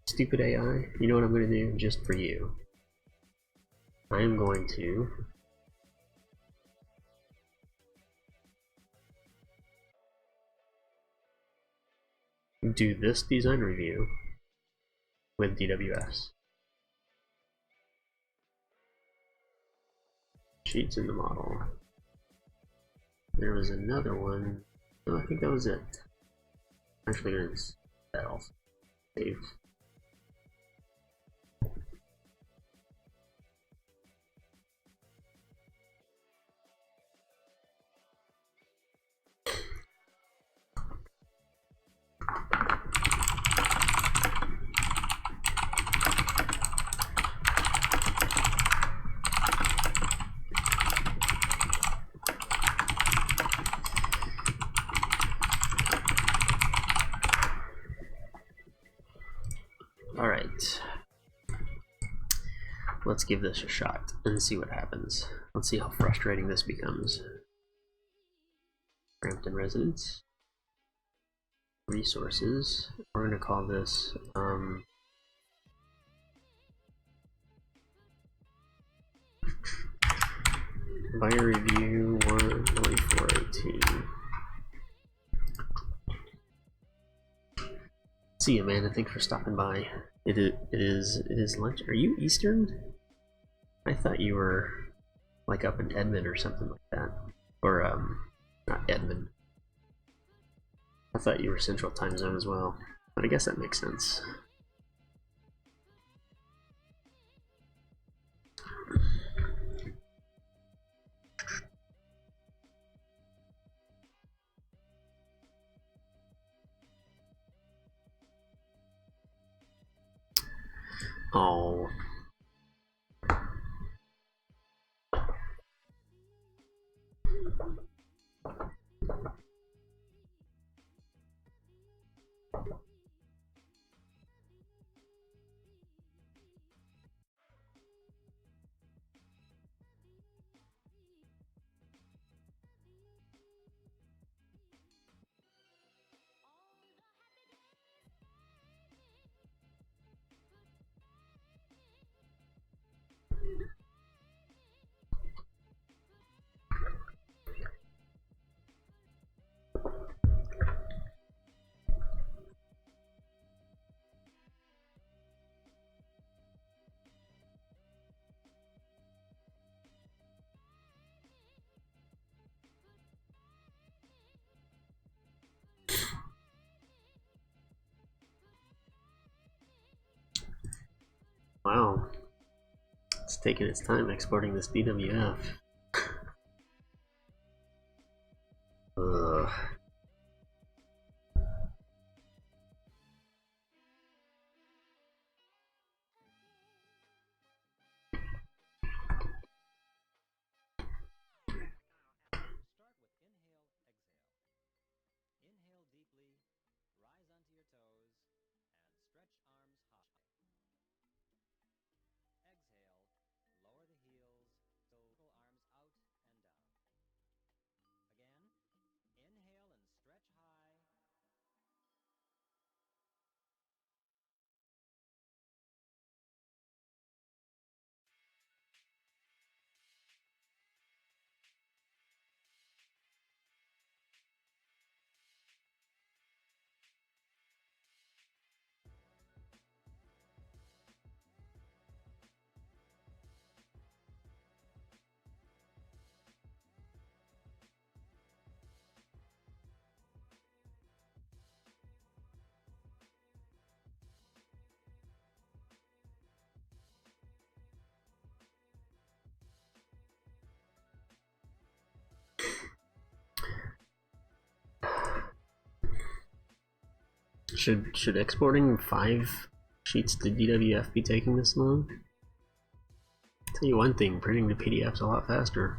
Stupid AI, you know what I'm going to do just for you? I am going to do this design review with DWS. Sheets in the model. There was another one. No, I think that was it. Actually, gonna that also save. Alright. Let's give this a shot and see what happens. Let's see how frustrating this becomes. Brampton residence. Resources. We're going to call this buyer review 12418. See you, Amanda. Thanks for stopping by. It is lunch. Are you Eastern? I thought you were like up in Edmond or something like that, or not Edmond. I thought you were Central Time Zone as well, but I guess that makes sense. Oh. Wow. It's taking its time exporting this DWF. Ugh. Should exporting 5 sheets to DWF be taking this long? tell you one thing, printing the PDF's a lot faster.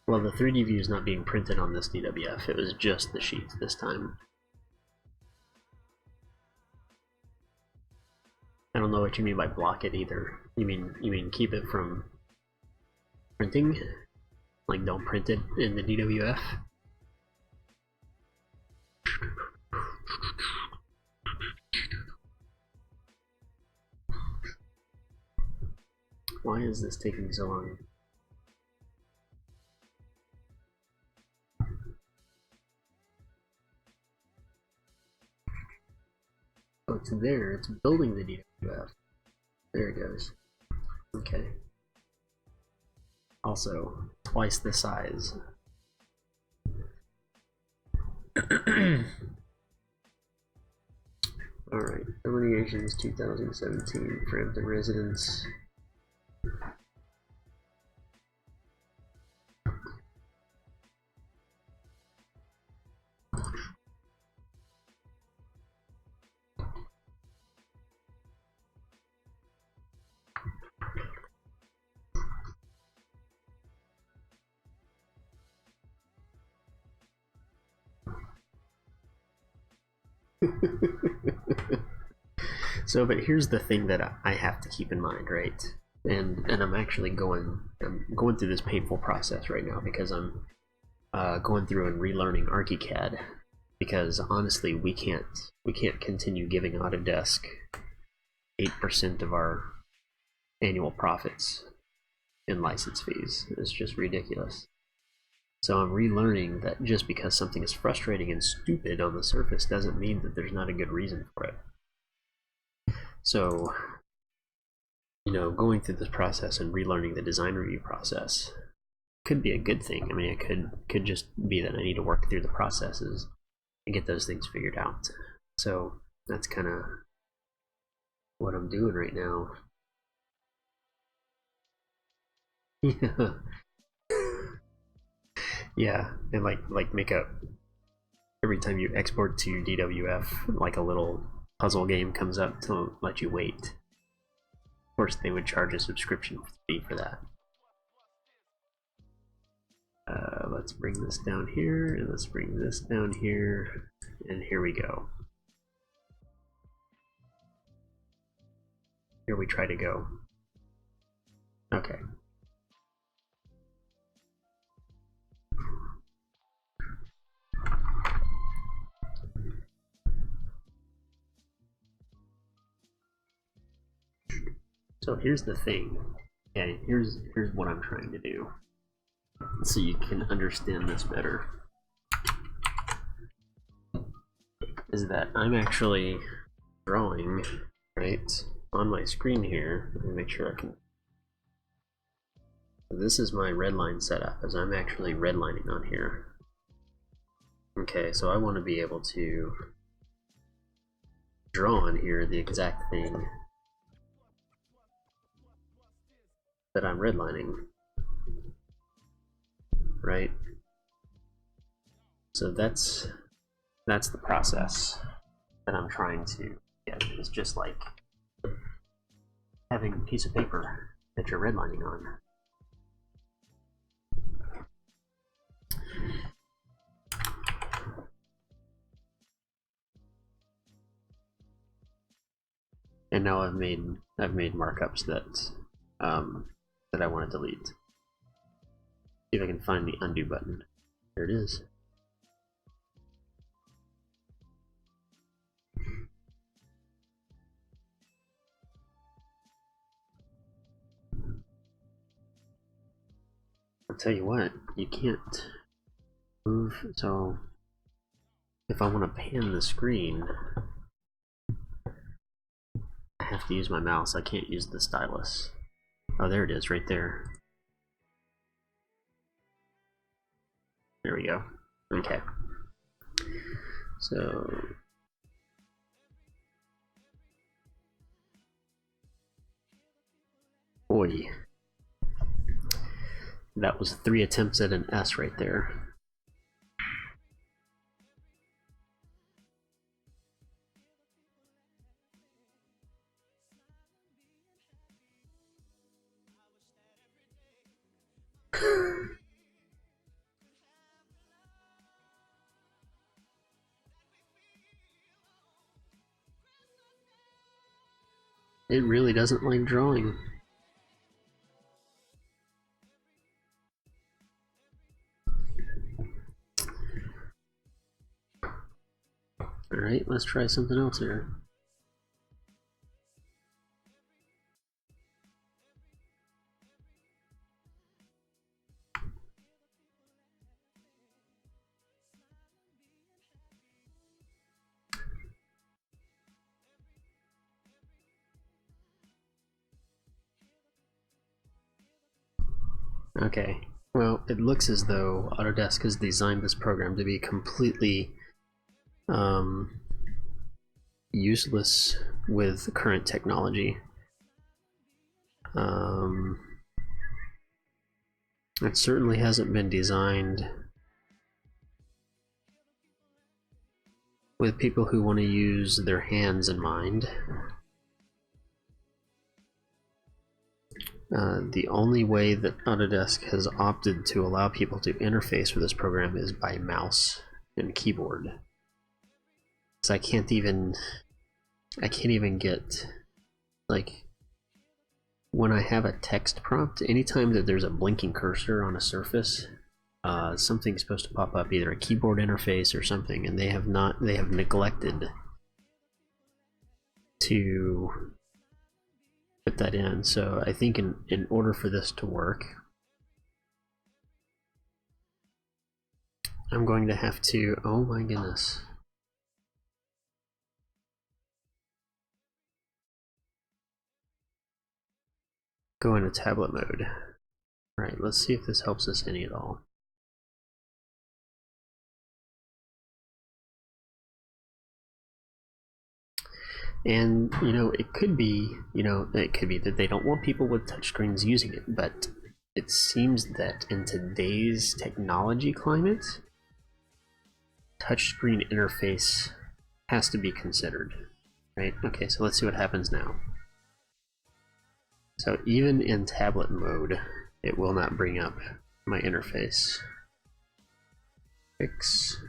Well, the 3D view is not being printed on this DWF, it was just the sheets this time. I don't know what you mean by block it either. You mean keep it from printing? Like don't print it in the DWF? Why is this taking so long? Oh, it's there. It's building the DWF. There it goes. Okay. Also, twice the size. Alright, Eliminations 2017, Frampton Residence. So, but here's the thing that I have to keep in mind, right? And I'm actually going through this painful process right now because I'm going through and relearning ArchiCAD because honestly we can't continue giving Autodesk 8% of our annual profits in license fees. It's just ridiculous. So I'm relearning that just because something is frustrating and stupid on the surface doesn't mean that there's not a good reason for it. So, you know, going through this process and relearning the design review process could be a good thing. I mean, it could just be that I need to work through the processes and get those things figured out. So that's kind of what I'm doing right now. Yeah. Yeah, and like make a every time you export to DWF, like a little puzzle game comes up to let you wait. Of course, they would charge a subscription fee for that. Let's bring this down here, and let's bring this down here, and here we go. Here we try to go. Okay. So here's the thing. Okay, here's what I'm trying to do, so you can understand this better. Is that I'm actually drawing right on my screen here. Let me make sure I can. This is my redline setup, as I'm actually redlining on here. Okay, so I want to be able to draw on here the exact thing that I'm redlining, right? So that's the process that I'm trying to get. It's just like having a piece of paper that you're redlining on. And now I've made markups that that I want to delete. See if I can find the undo button. There it is. I'll tell you what, you can't move. So if I want to pan the screen, I have to use my mouse. I can't use the stylus. Oh, there it is, right there. There we go. Okay. So Oi. That was 3 attempts at an S right there. It really doesn't like drawing. Alright, let's try something else here. Okay, well, it looks as though Autodesk has designed this program to be completely useless with current technology. It certainly hasn't been designed with people who want to use their hands in mind. The only way that Autodesk has opted to allow people to interface with this program is by mouse and keyboard. So I can't even get, like, when I have a text prompt, anytime that there's a blinking cursor on a surface, something's supposed to pop up, either a keyboard interface or something, and they have neglected to put that in. So I think in order for this to work, I'm going to have to, oh my goodness. Go into tablet mode. Alright, let's see if this helps us any at all. And, you know, it could be that they don't want people with touchscreens using it, but it seems that in today's technology climate, touchscreen interface has to be considered, right? Okay, so let's see what happens now. So even in tablet mode, it will not bring up my interface. Fix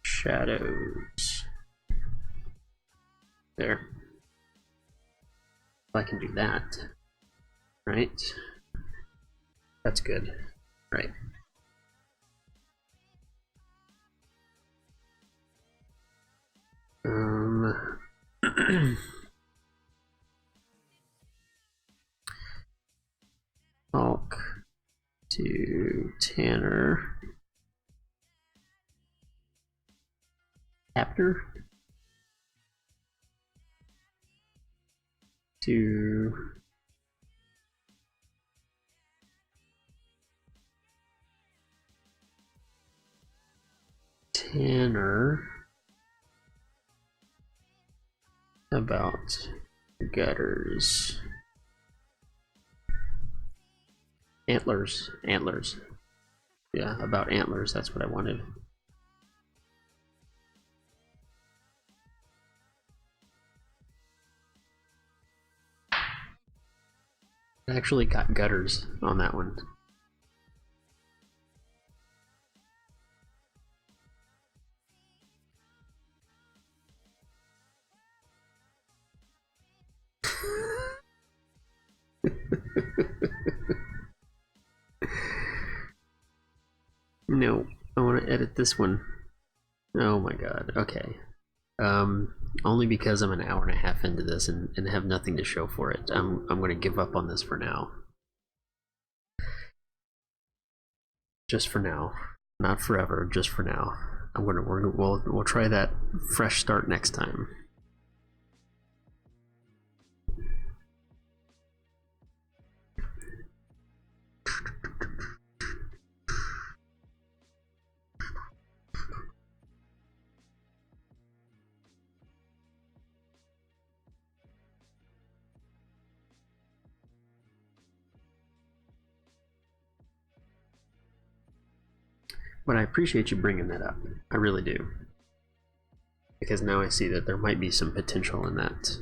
shadows. There. I can do that, right? That's good, right? Talk to Tanner. Chapter to Tanner about gutters. Antlers. Yeah, about antlers, that's what I wanted. I actually got gutters on that one. No, I want to edit this one. Oh my god, okay. Only because I'm an hour and a half into this and have nothing to show for it. I'm gonna give up on this for now. Just for now. Not forever, just for now. We'll try that fresh start next time. But I appreciate you bringing that up. I really do. Because now I see that there might be some potential in that.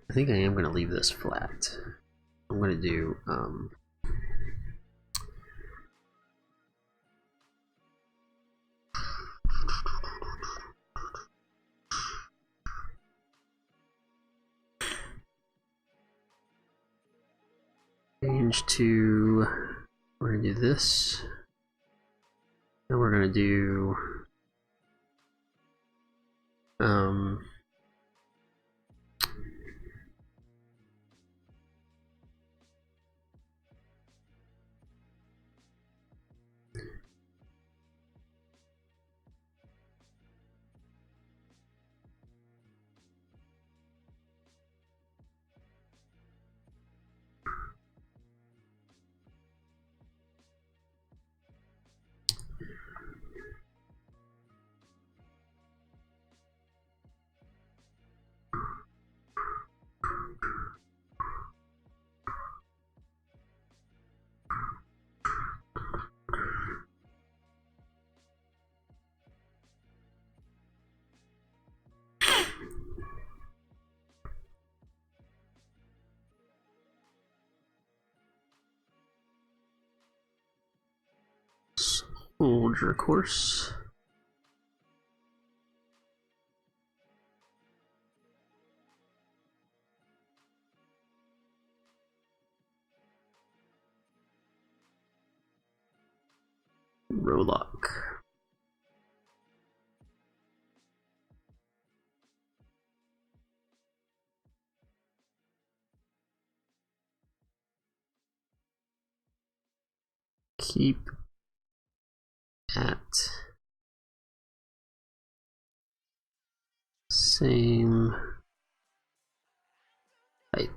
I think I am going to leave this flat. I'm going to do change to, we're going to do this, and we're going to do soldier course. Rolock. Keep at same height.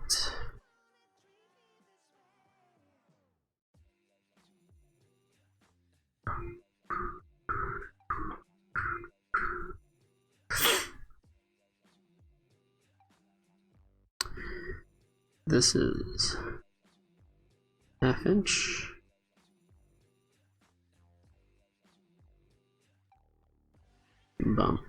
This is ½ inch. Bump.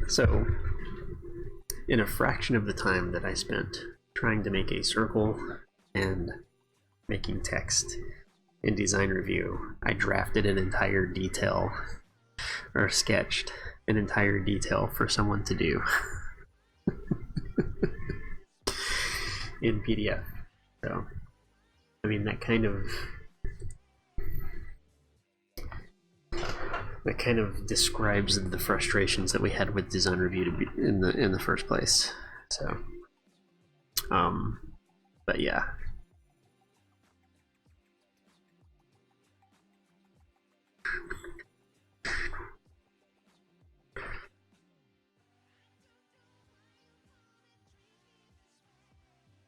So, in a fraction of the time that I spent trying to make a circle and making text in design review, I drafted an entire detail, or sketched an entire detail for someone to do in PDF. So, I mean, that kind of describes the frustrations that we had with design review to be in the first place. So, but yeah.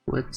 What?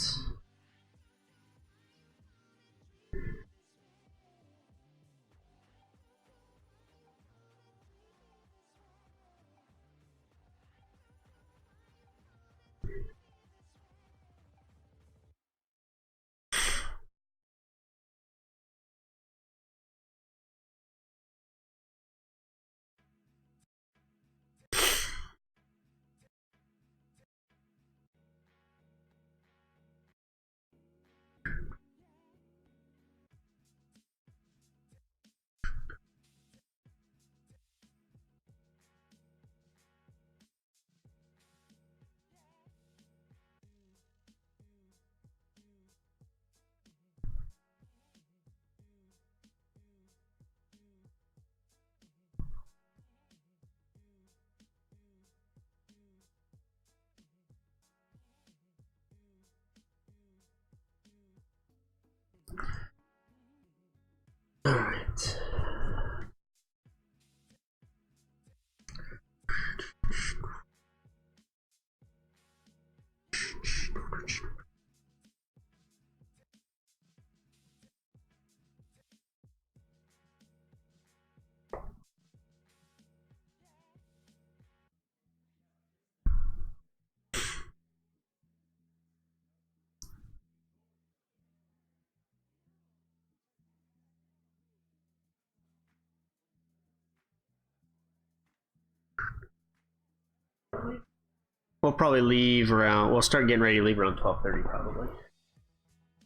We'll probably leave around. We'll start getting ready to leave around 12:30, probably.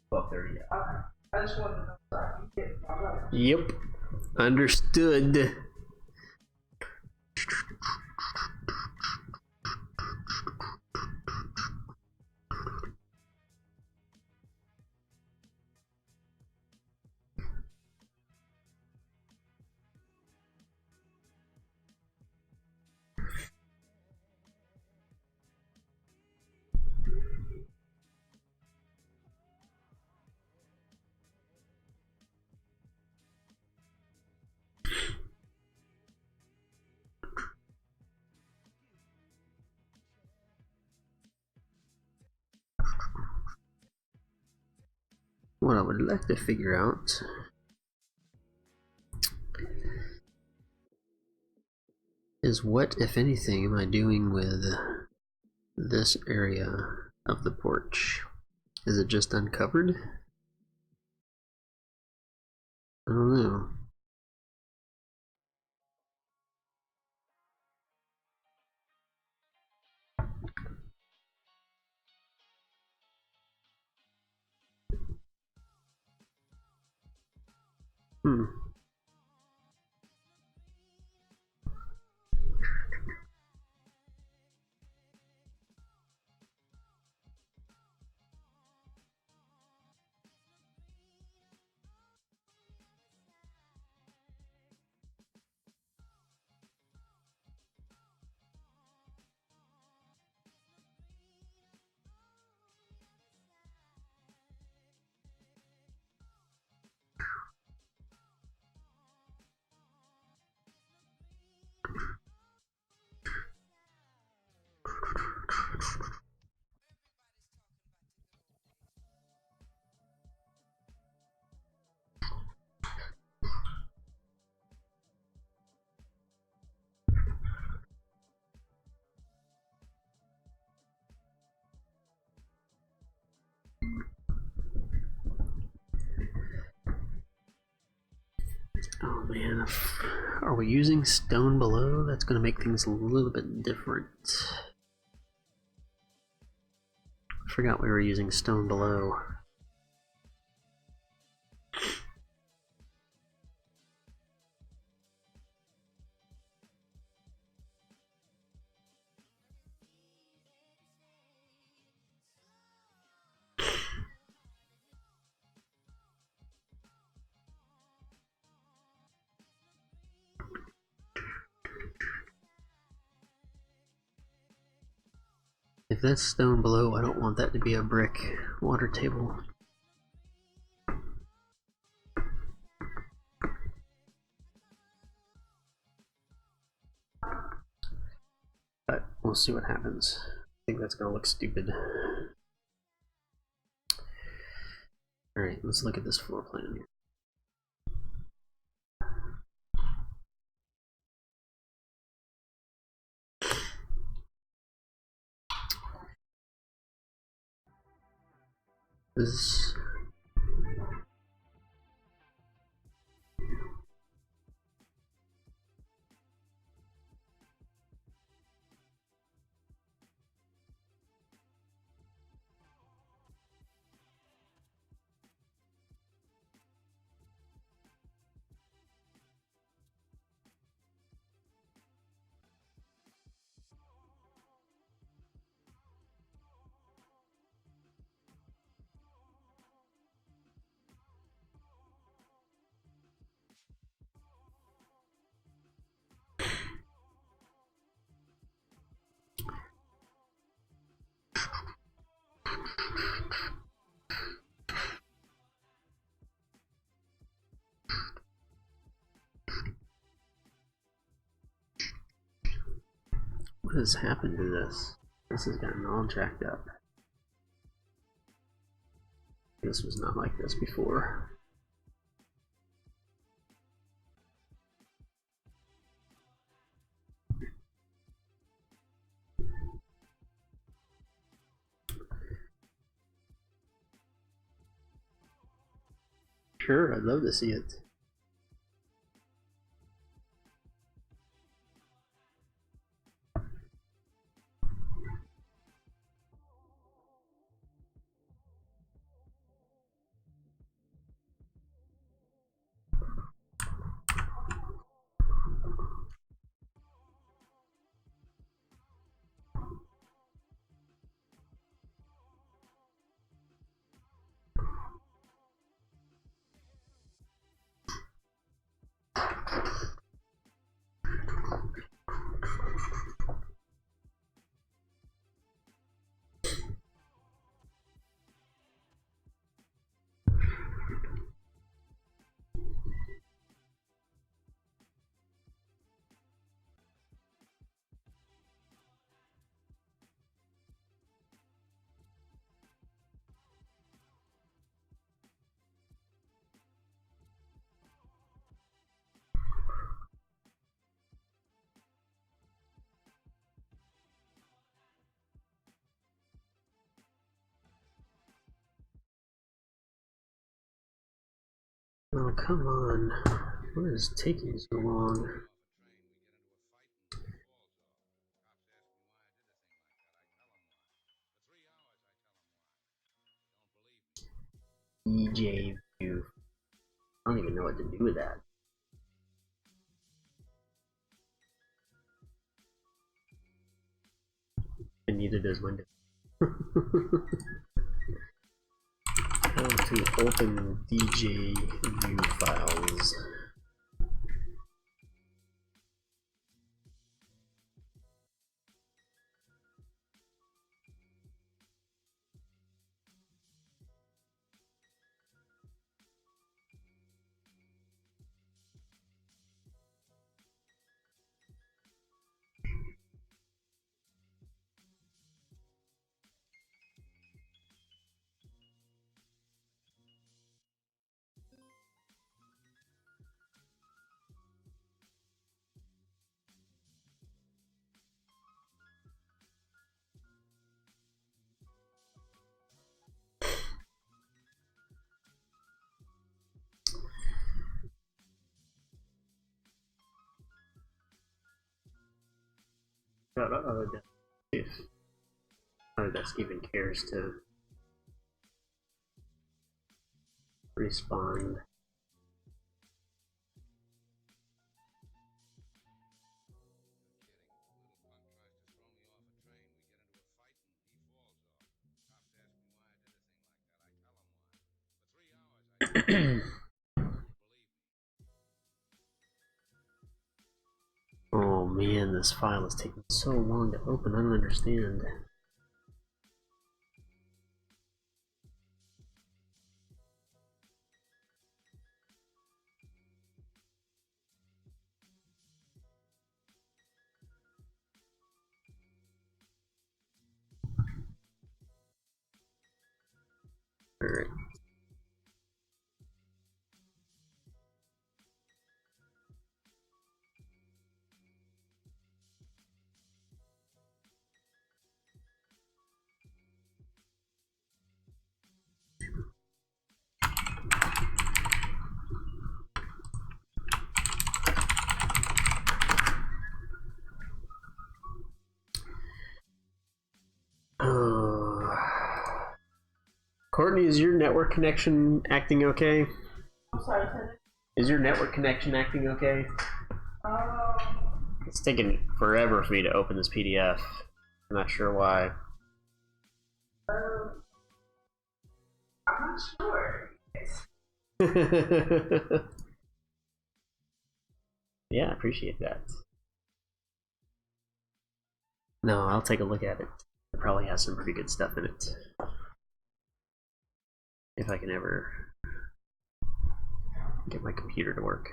12:30. Yeah. I just wanted to know so I can get my lunch. Yep. Understood. What I would like to figure out is what, if anything, am I doing with this area of the porch? Is it just uncovered? I don't know. Hmm. Oh man, are we using stone below? That's going to make things a little bit different. I forgot we were using stone below. If that's stone below, I don't want that to be a brick water table. But we'll see what happens. I think that's gonna look stupid. Alright, let's look at this floor plan here. This What has happened to this? This has gotten all jacked up. This was not like this before. Sure, I'd love to see it. Oh, come on. What is taking so long? EJ view. I don't even know what to do with that. And neither does Windows. How to open DJ view files. If Autodesk even cares to respond. Oh man, this file is taking so long to open, I don't understand. Alright. Courtney, is your network connection acting okay? I'm sorry, Ted. Is your network connection acting okay? It's taking forever for me to open this PDF. I'm not sure why. I'm not sure. Yeah, I appreciate that. No, I'll take a look at it. It probably has some pretty good stuff in it. If I can ever get my computer to work.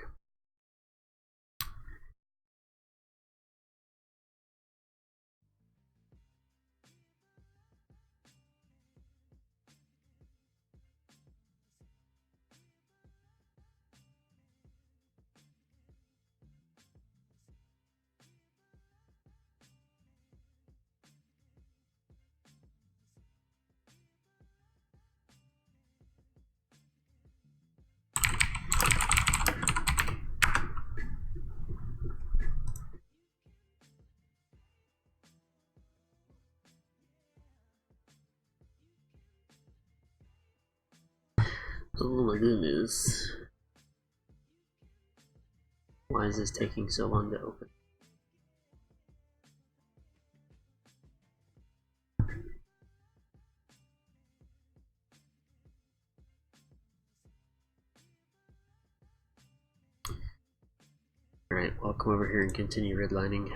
Oh my goodness. Why is this taking so long to open? Alright, I'll come over here and continue redlining.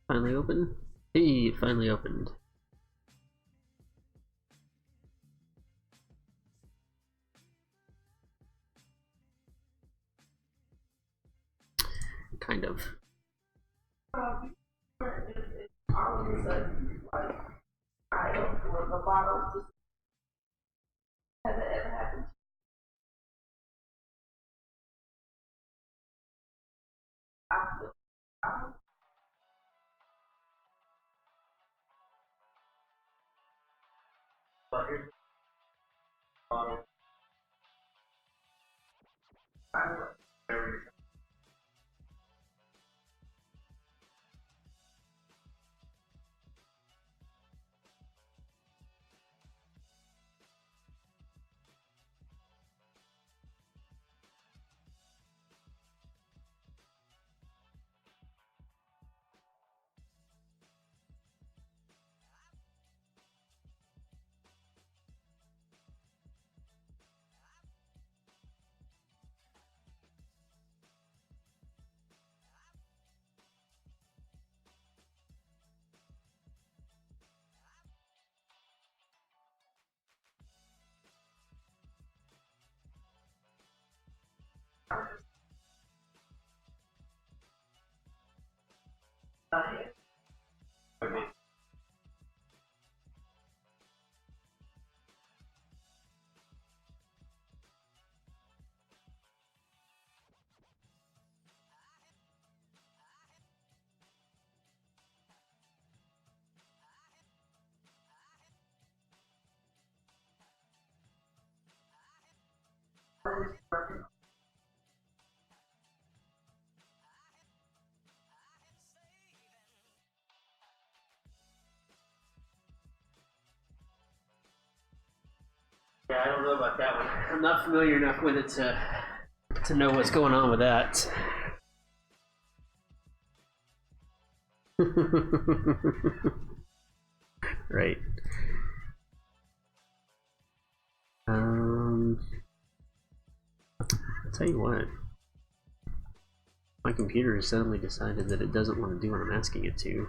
Finally open? Hey, it finally opened. Kind of. All of a sudden, like, I don't know, the bottles just has it ever happened? I feel, I But here's the bottle. Yeah, I don't know about that one. I'm not familiar enough with it to know what's going on with that. Right. I'll tell you what. My computer has suddenly decided that it doesn't want to do what I'm asking it to.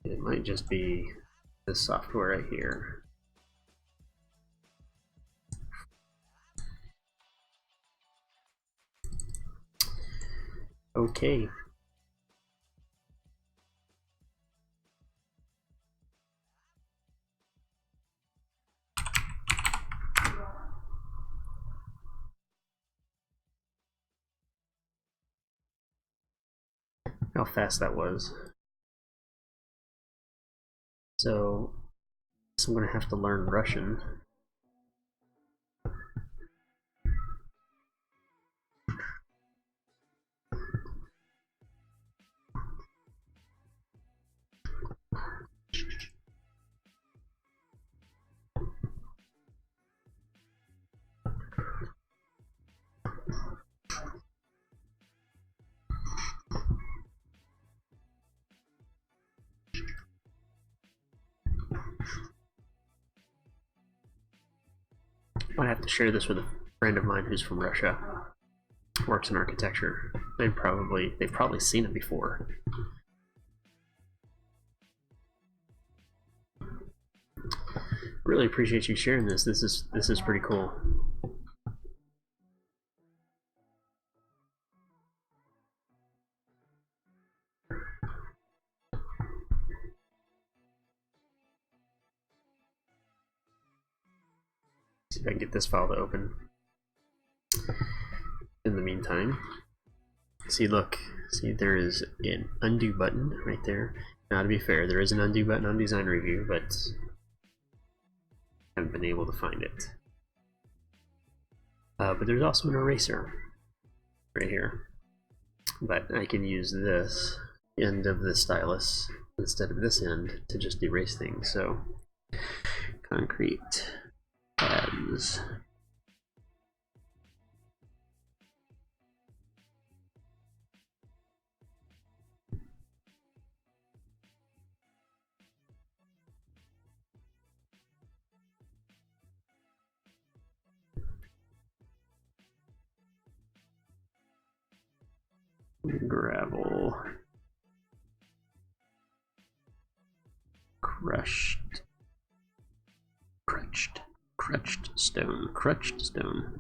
It might just be this software right here. Okay. How fast that was. So I'm gonna have to learn Russian. I might have to share this with a friend of mine who's from Russia. Works in architecture. They've probably seen it before. Really appreciate you sharing this. This is pretty cool. See if I can get this file to open. In the meantime, see, look, see, there is an undo button right there. Now, to be fair, there is an undo button on Design Review, but I haven't been able to find it. But there's also an eraser right here. But I can use this end of the stylus instead of this end to just erase things. So, concrete tabs. gravel, crushed stone, crushed stone.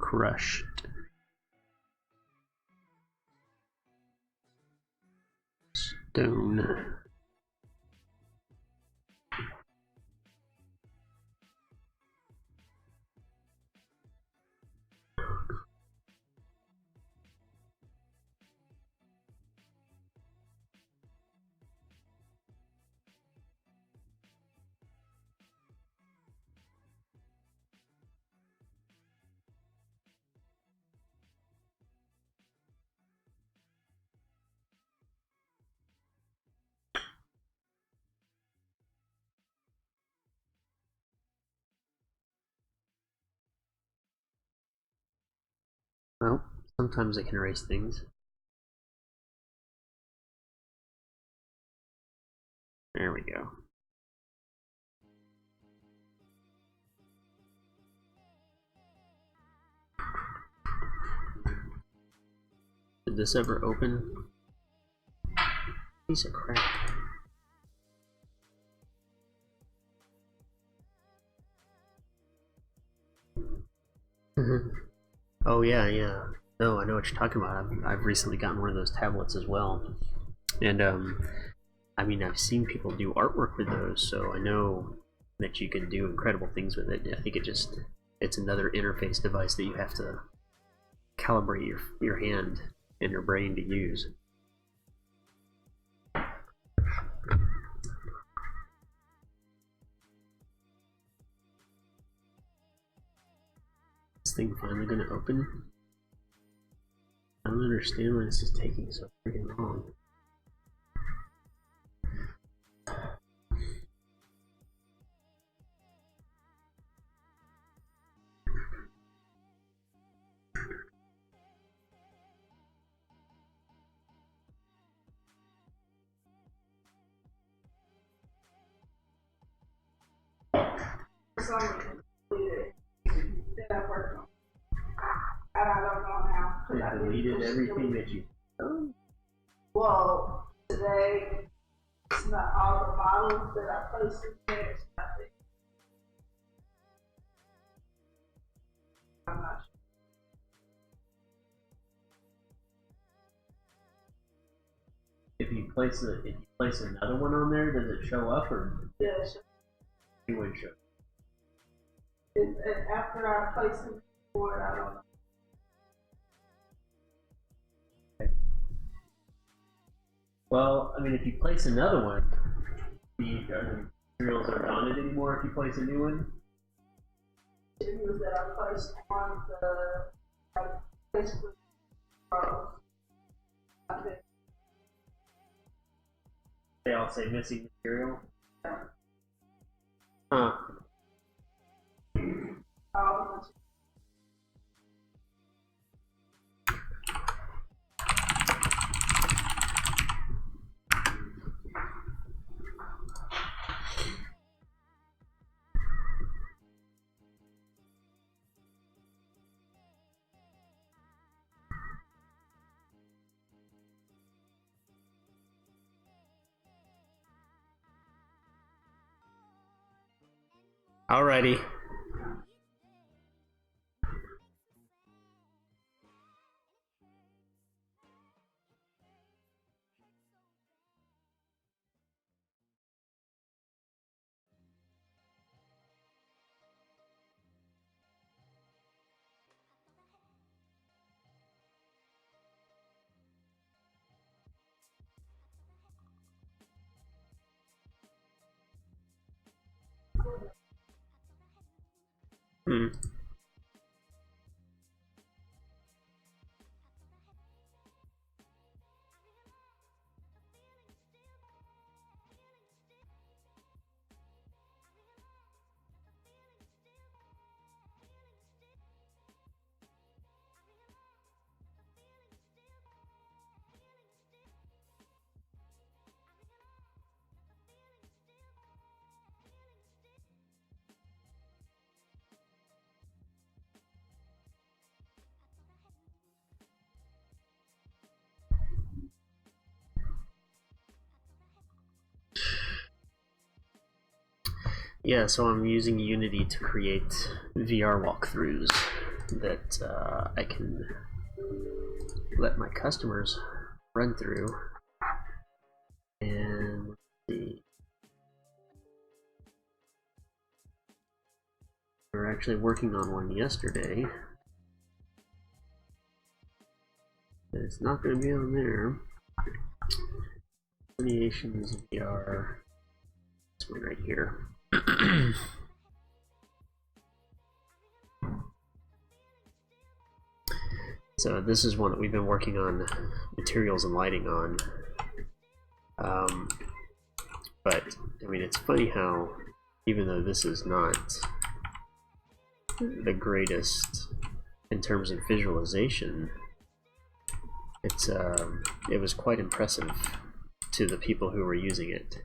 Well, sometimes it can erase things. There we go. Did this ever open? Piece of crap. Oh yeah, yeah. No, I know what you're talking about. I've recently gotten one of those tablets as well, and I mean, I've seen people do artwork with those, so I know that you can do incredible things with it. I think it's another interface device that you have to calibrate your hand and your brain to use. This thing finally gonna open? I don't understand why this is taking so freaking long. And I don't know how. I deleted everything that you've done? Well, today, it's not all the models that I placed in there. It's nothing. I'm not sure. If you place another one on there, does it show up or? Yeah, it would show? And after I place it before, I don't know. Well, I mean, if you place another one, the materials aren't on it anymore if you place a new one? It was that I placed on the, like, basically, I think. They all say missing material? Huh. Alrighty. Hmm. Yeah, so I'm using Unity to create VR walkthroughs that I can let my customers run through. And let's see. We were actually working on one yesterday. It's not going to be on there. Lineations VR. This one right here. So this is one that we've been working on materials and lighting on. But I mean, it's funny how even though this is not the greatest in terms of visualization, it was quite impressive to the people who were using it.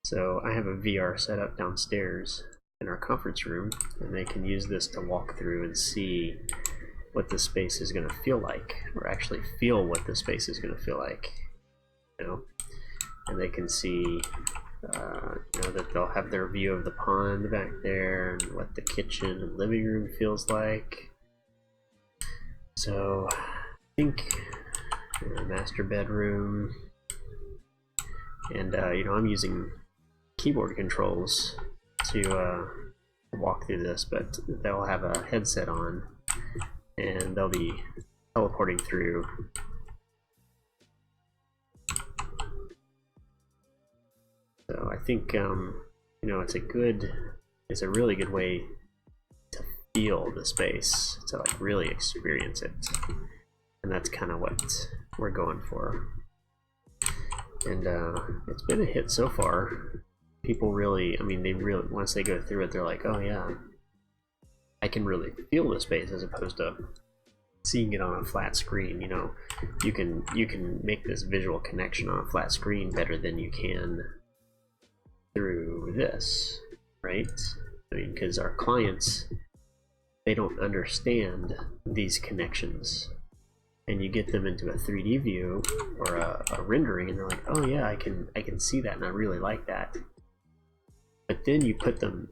So I have a VR set up downstairs in our conference room, and they can use this to walk through and see what the space is going to feel like, or actually feel what the space is going to feel like, you know. And they can see, you know, that they'll have their view of the pond back there, and what the kitchen and living room feels like. So I think master bedroom, and you know, I'm using keyboard controls to walk through this, but they'll have a headset on and they'll be teleporting through. So I think you know, it's a really good way to feel the space, to like really experience it, and that's kind of what we're going for. And it's been a hit so far. People really, I mean, they really, once they go through it, they're like, oh yeah, I can really feel the space, as opposed to seeing it on a flat screen. You know, you can make this visual connection on a flat screen better than you can through this, right? I mean, because our clients, they don't understand these connections, and you get them into a 3D view or a rendering, and they're like, oh yeah, I can see that, and I really like that. But then you put them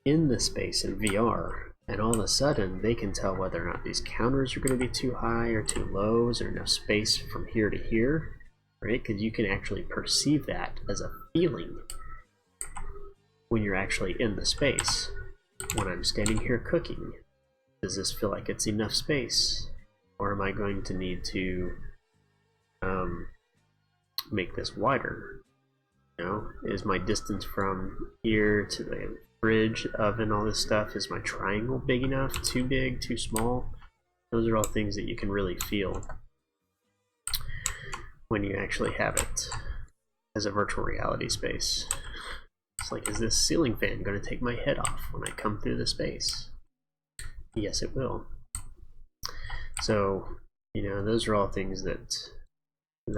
in the space in VR, and all of a sudden they can tell whether or not these counters are going to be too high or too low. Is there enough space from here to here, right? Because you can actually perceive that as a feeling when you're actually in the space. When I'm standing here cooking, does this feel like it's enough space, or am I going to need to make this wider? You know, is my distance from here to the fridge, oven, all this stuff, is my triangle big enough, too big, too small? Those are all things that you can really feel when you actually have it as a virtual reality space. It's like, is this ceiling fan going to take my head off when I come through the space? Yes, it will. So, you know, those are all things that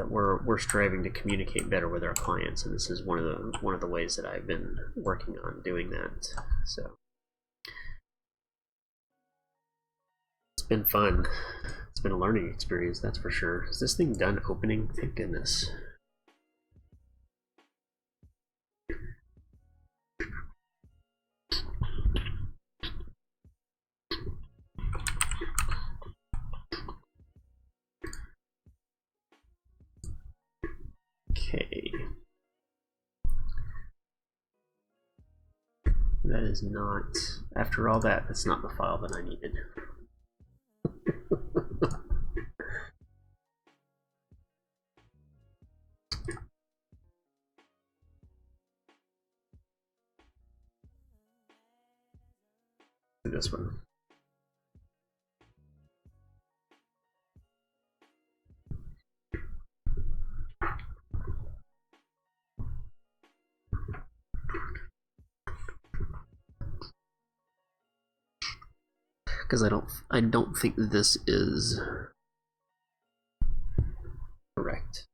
we're striving to communicate better with our clients, and this is one of the ways that I've been working on doing that. So it's been fun. It's been a learning experience, that's for sure. Is this thing done opening? Thank goodness. Okay. That is not, after all that, that's not the file that I needed. This one. Because I don't think this is correct.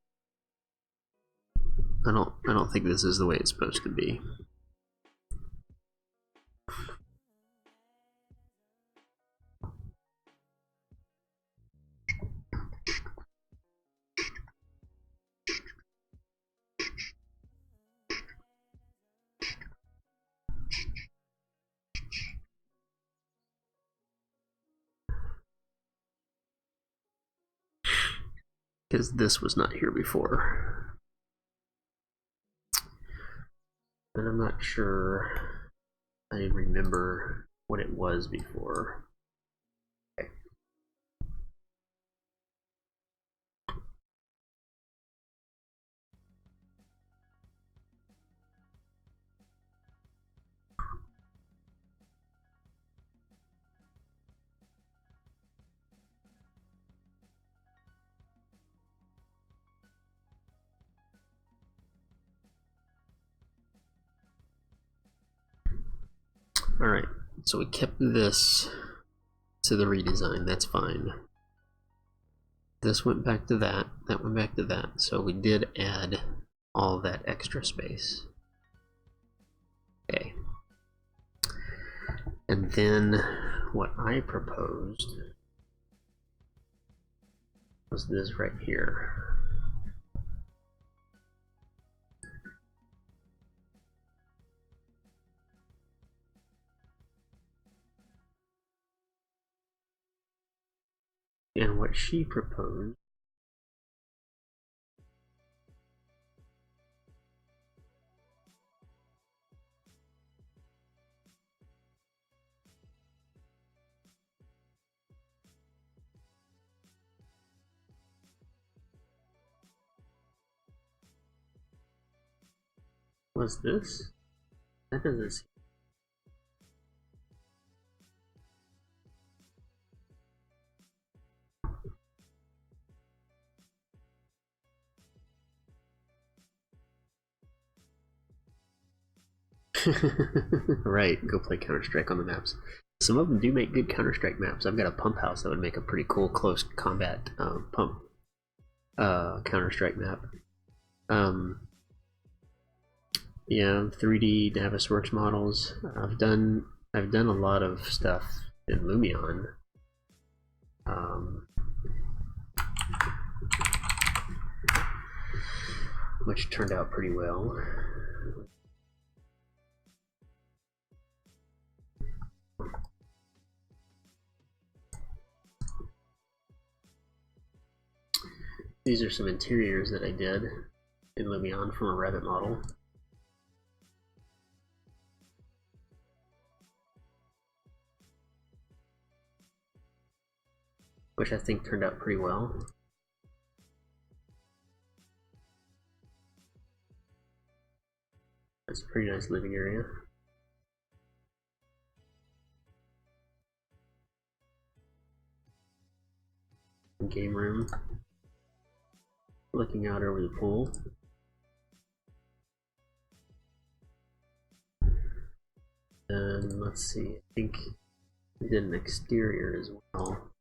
I don't think this is the way it's supposed to be. because this was not here before. And I'm not sure I remember what it was before. Okay. Alright, so we kept this to the redesign, that's fine. This went back to that went back to that, so we did add all that extra space. Okay. And then what I proposed was this right here. And what she proposed was this. That doesn't seem. Right, go play Counter-Strike on the maps. Some of them do make good Counter-Strike maps. I've got a pump house that would make a pretty cool close combat pump Counter-Strike map. Yeah, 3D Navisworks models. I've done a lot of stuff in Lumion. Which turned out pretty well. These are some interiors that I did in Lumion from a Revit model. Which I think turned out pretty well. That's a pretty nice living area. Game room. Looking out over the pool. And let's see, I think we did an exterior as well.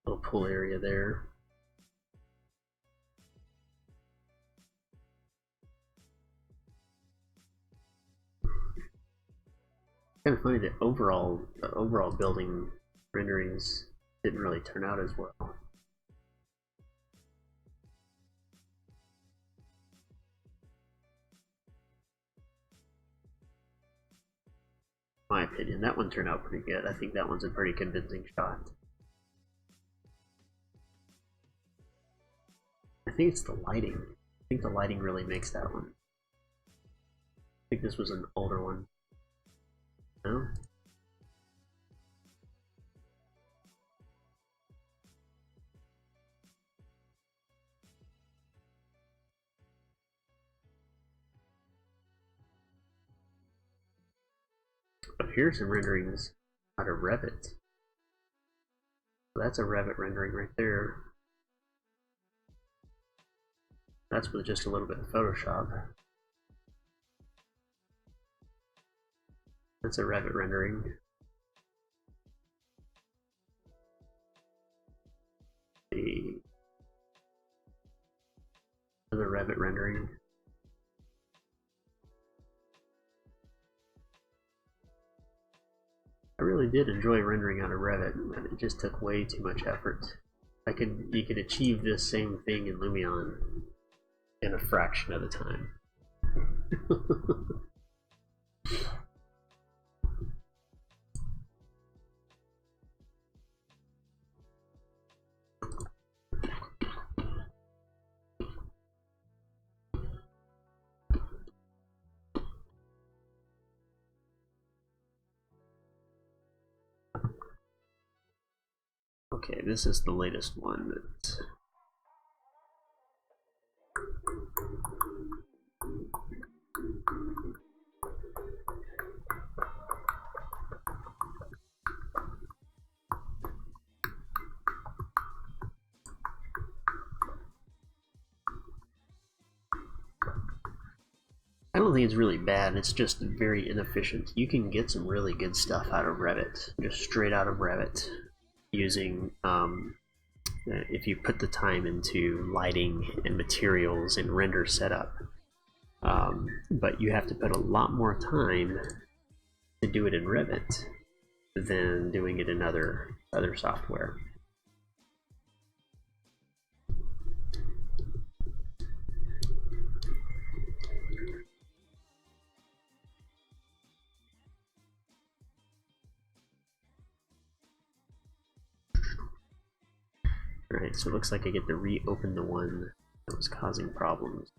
Little pool area there. Kind of funny that the overall building renderings didn't really turn out as well. In my opinion, that one turned out pretty good. I think that one's a pretty convincing shot. I think it's the lighting. I think the lighting really makes that one. I think this was an older one. No? But here's some renderings out of Revit. So that's a Revit rendering right there. That's with just a little bit of Photoshop. That's a Revit rendering. Another Revit rendering. I really did enjoy rendering out of Revit, and it just took way too much effort. You could achieve this same thing in Lumion in a fraction of the time. Okay, this is the latest one that I don't think it's really bad, it's just very inefficient. You can get some really good stuff out of Revit, just straight out of Revit, using, if you put the time into lighting and materials and render setup. But you have to put a lot more time to do it in Revit than doing it in other software. Alright, so it looks like I get to reopen the one that was causing problems.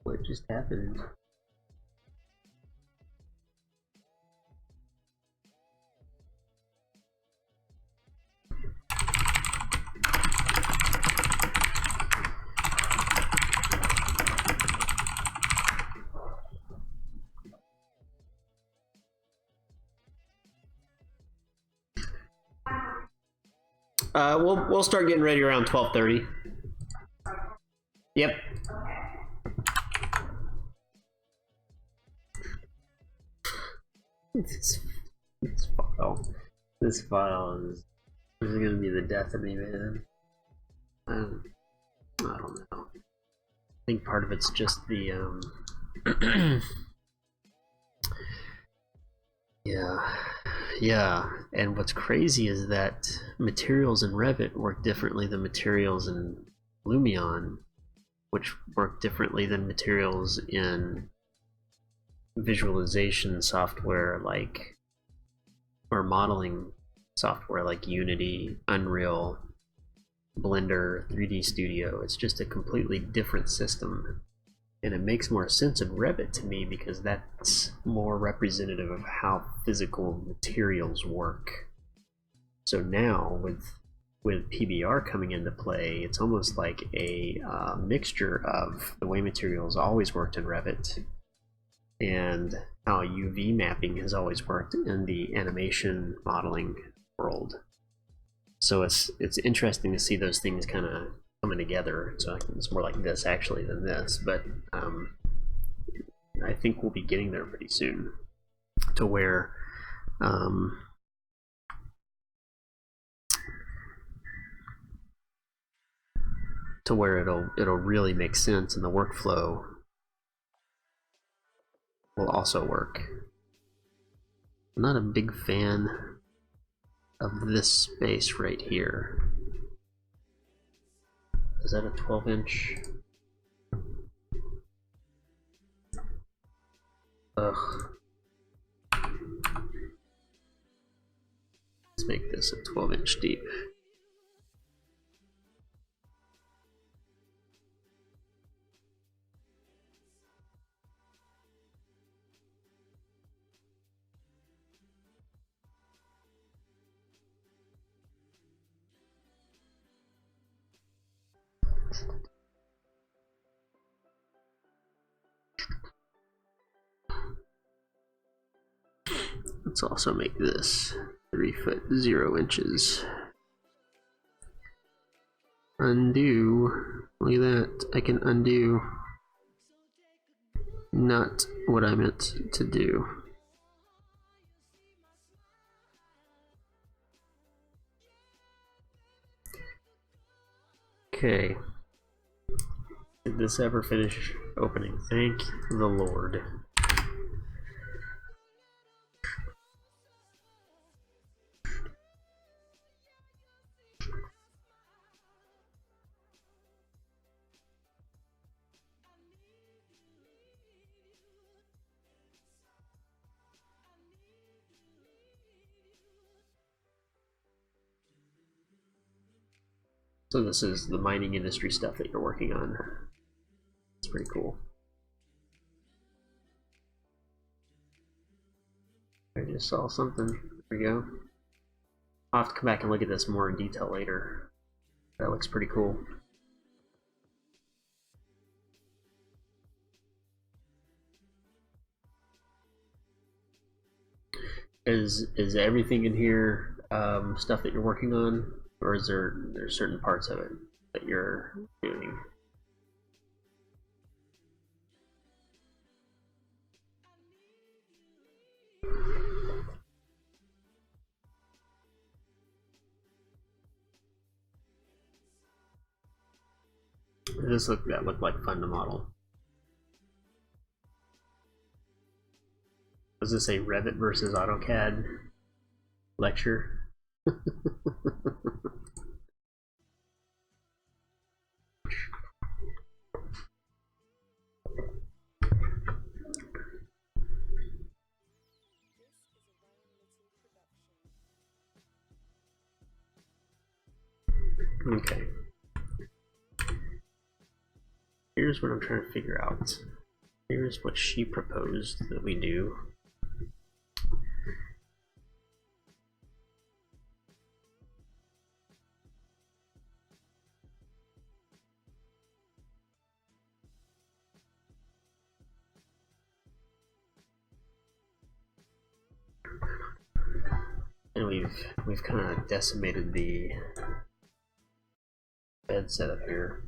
What just happened? We'll start getting ready around 12:30. Yep. This file is gonna be the death of me, man. I don't know. I think part of it's just the yeah. And what's crazy is that materials in Revit work differently than materials in Lumion, which work differently than materials in visualization software like, or modeling software like Unity, Unreal, Blender, 3D Studio. It's just a completely different system. And it makes more sense in Revit to me because that's more representative of how physical materials work. So now with PBR coming into play, it's almost like a mixture of the way materials always worked in Revit and how UV mapping has always worked in the animation modeling world. So it's interesting to see those things kind of coming together. So it's more like this actually than this, but I think we'll be getting there pretty soon to where it'll really make sense and the workflow will also work. I'm not a big fan of this space right here. Is that a 12-inch? Ugh. Let's make this a 12-inch deep. Let's also make this 3 foot 0 inches. Undo. Look at that. I can undo not what I meant to do. Okay. Did this ever finish opening? Thank the Lord. So this is the mining industry stuff that you're working on. It's pretty cool. I just saw something. There we go. I'll have to come back and look at this more in detail later. That looks pretty cool. Is everything in here stuff that you're working on, or is there's certain parts of it that you're doing? That looked like fun to model. Was this a Revit versus AutoCAD lecture? Okay. Here's what I'm trying to figure out. Here's what she proposed that we do. And we've kind of decimated the bed setup here.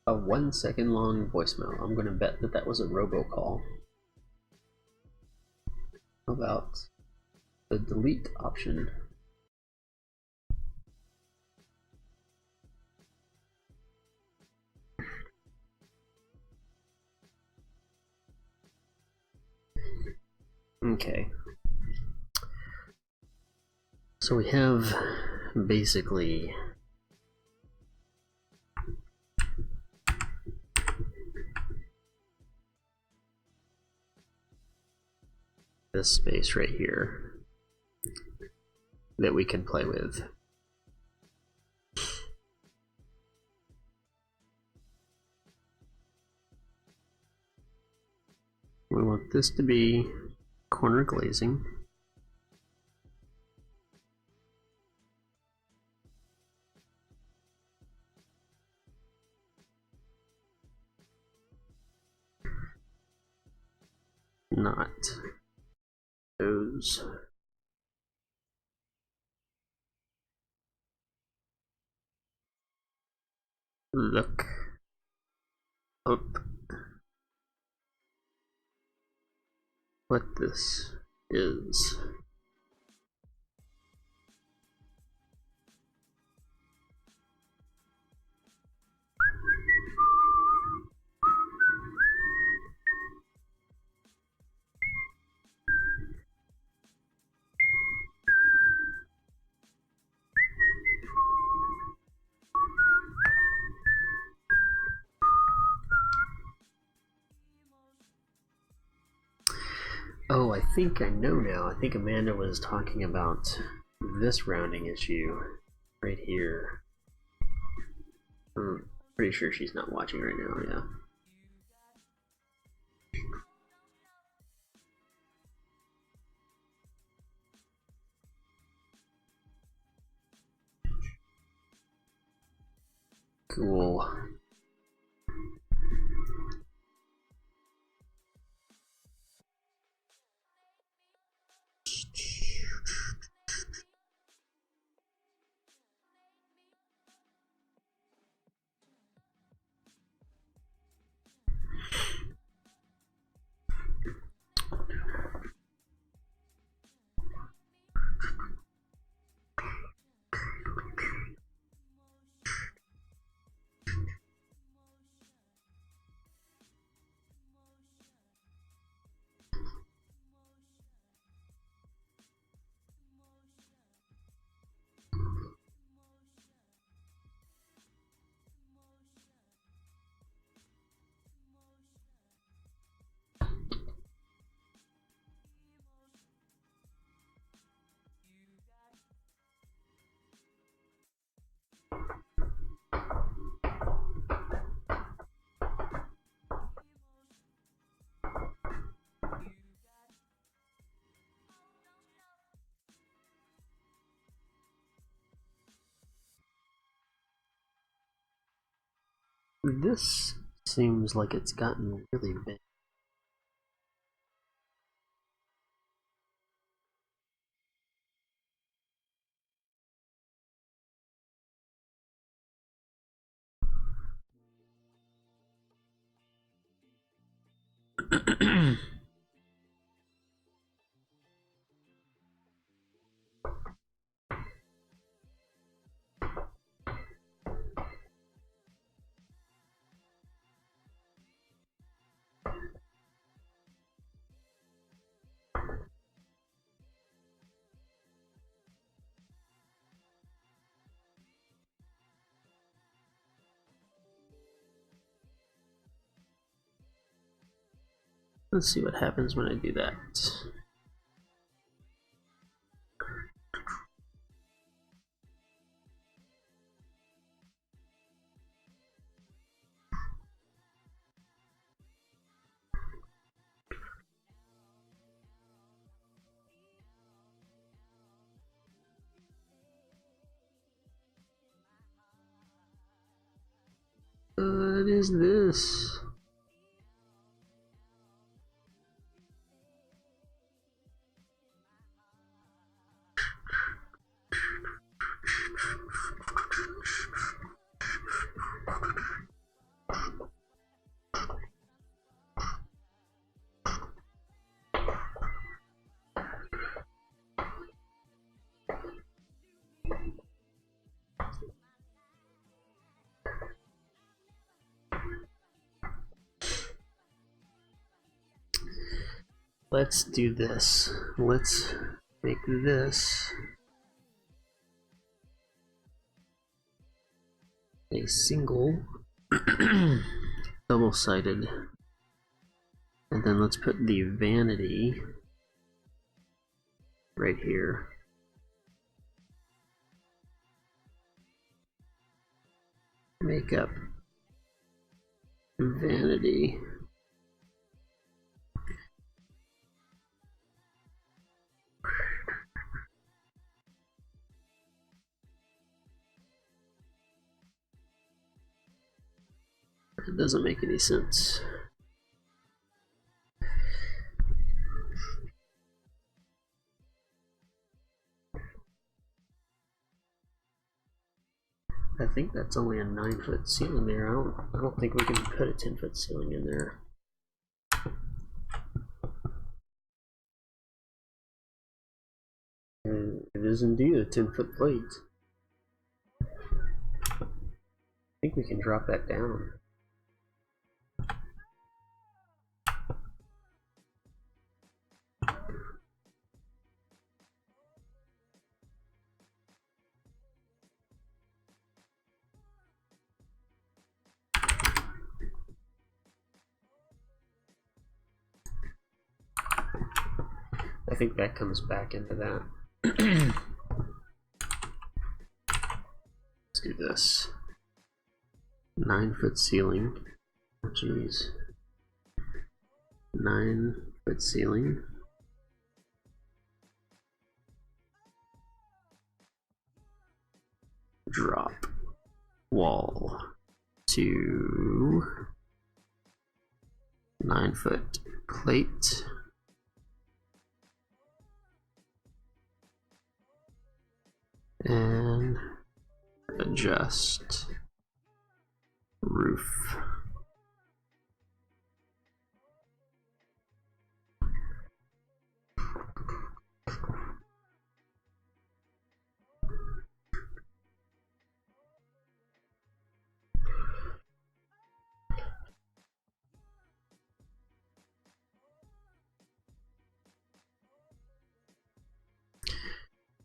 A 1 second long voicemail. I'm gonna bet that that was a robocall. How about the delete option? Okay. So we have basically this space right here that we can play with. We want this to be corner glazing. Not those. look up what this is. Oh, I think I know now. I think Amanda was talking about this rounding issue right here. I'm pretty sure she's not watching right now, yeah. Cool. This seems like it's gotten really big. Let's see what happens when I do that. What is this? Let's do this. Let's make this a single double-sided, and then let's put the vanity right here. Make up vanity. It doesn't make any sense. I think that's only a 9-foot ceiling there. I don't think we can put a 10-foot ceiling in there. And it is indeed a 10-foot plate. I think we can drop that down. I think that comes back into that. Let's do this. 9-foot ceiling. Jeez. 9-foot ceiling. Drop wall to 9-foot plate. And adjust roof.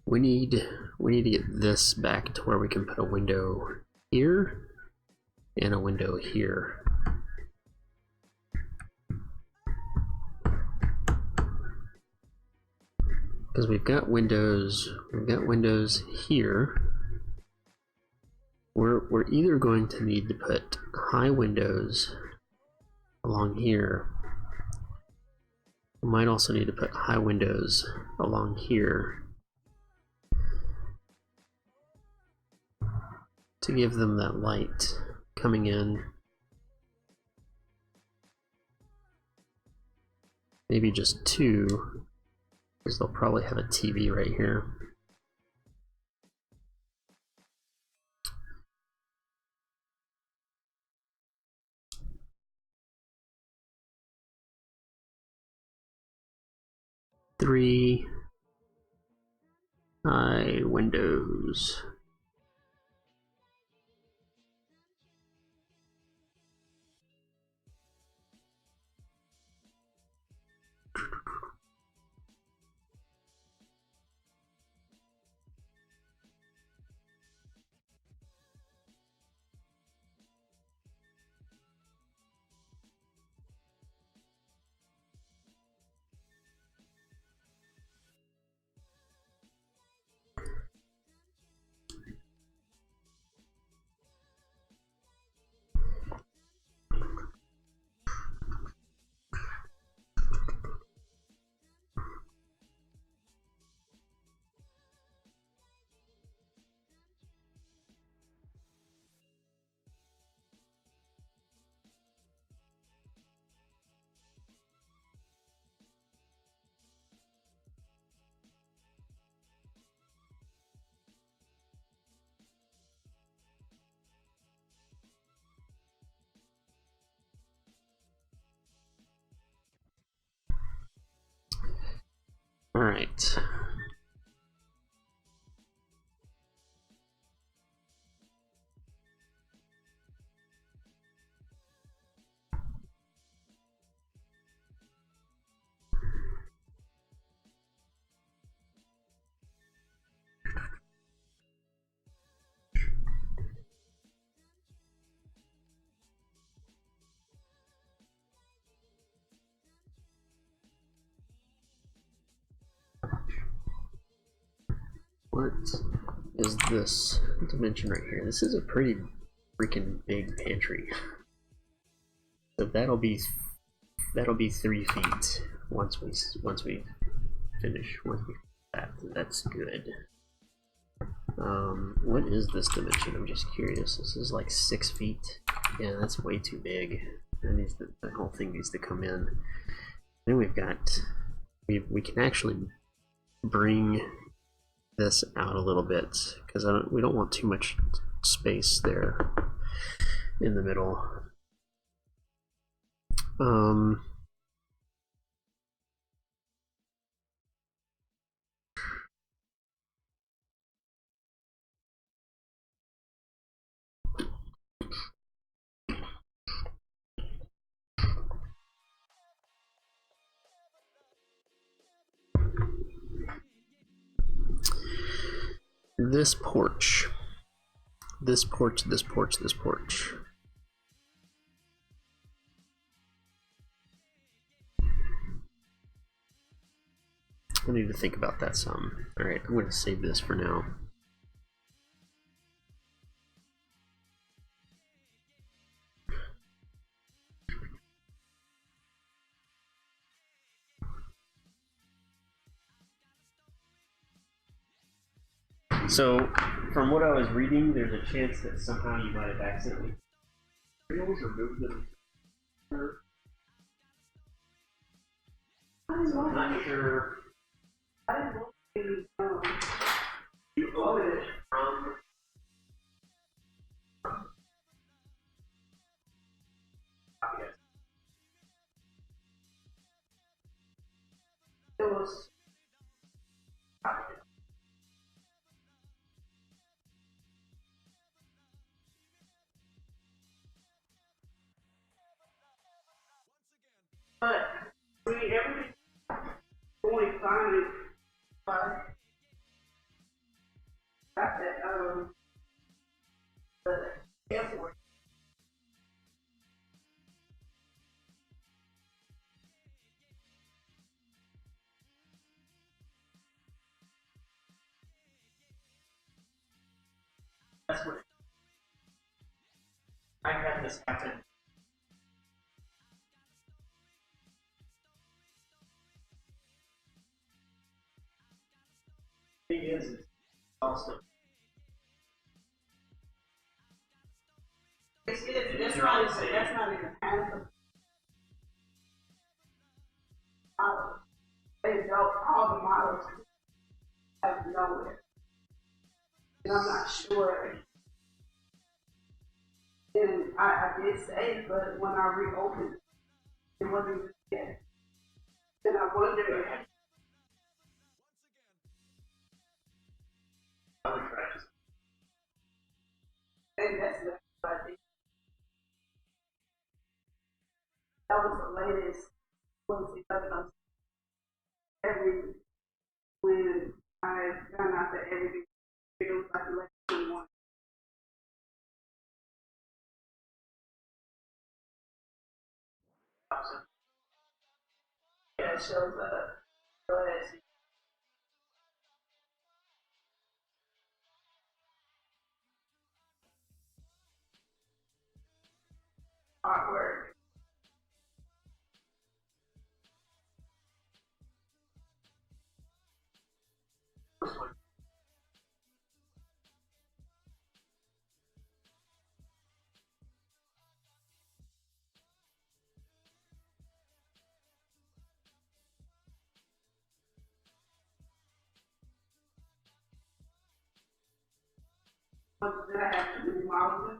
We need to get this back to where we can put a window here and a window here. Because we've got windows here. We're either going to need to put high windows along here. We might also need to put high windows along here to give them that light coming in. Maybe just 2, because they'll probably have a TV right here. Three high windows. All right. What is this dimension right here? This is a pretty freaking big pantry. So that'll be 3 feet once we finish. That's good. What is this dimension? I'm just curious. This is like 6 feet. Yeah, that's way too big. The whole thing needs to come in. Then we've got we can actually bring this out a little bit because we don't want too much space there in the middle. This porch. This porch, this porch, this porch. I need to think about that some. Alright, I'm going to save this for now. So, from what I was reading, there's a chance that somehow you might have accidentally or moved them. I'm not sure. You open it from. It was. But I mean, everything going fine. Got that the airport. That's what I had this happen. Thing is also. That's not even half of models. They built all the models out of nowhere. And I'm not sure. And I did say, but when I reopened, it wasn't even there. And I wonder if and that's what I think. That was the latest was every when I found out that everything it was like less than one. Yeah, it shows up. But artwork. But did I have to do models?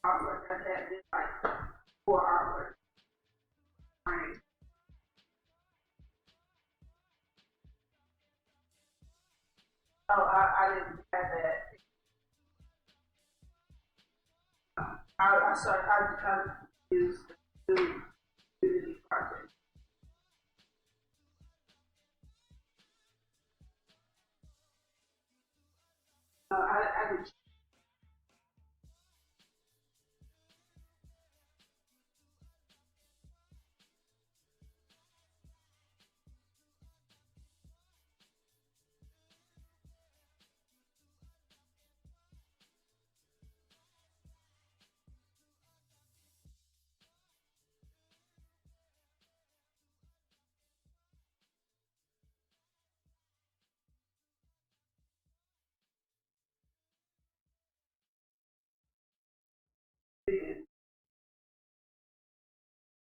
Artwork. I had this like for artwork. Right. Oh, I didn't have that. I started. I used to do these projects. I did.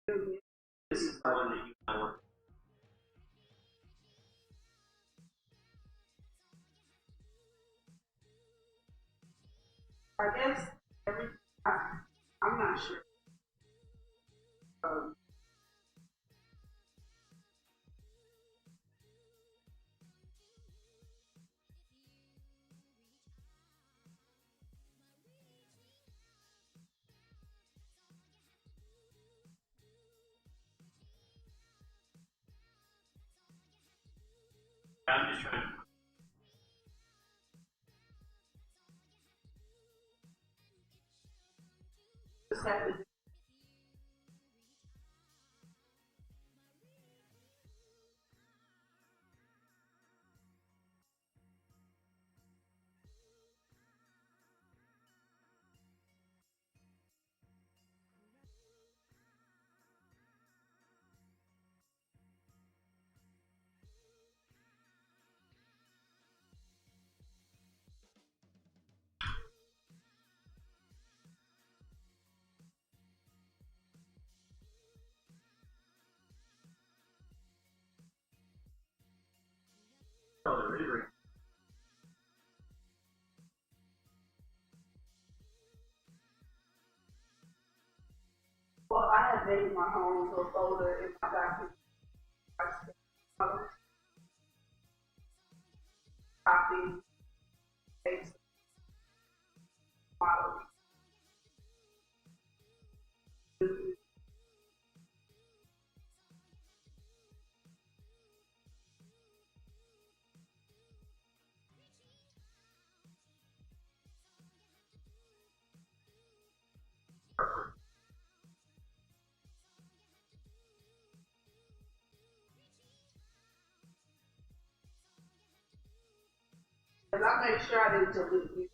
This is the one that you want. I guess I'm not sure. I'm just trying to. Just have to. Oh, the rendering. Well, I have made my own little folder in my document. Copy, paste, model. And I make sure I didn't delete you.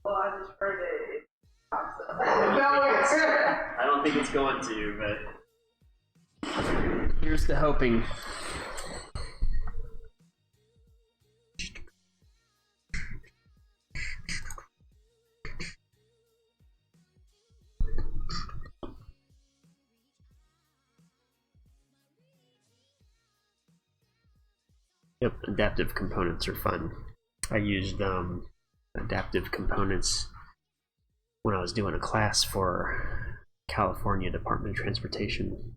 Well, I just heard it pops up. I don't think it's going to, but here's the hoping. Yep, adaptive components are fun. I used adaptive components when I was doing a class for California Department of Transportation.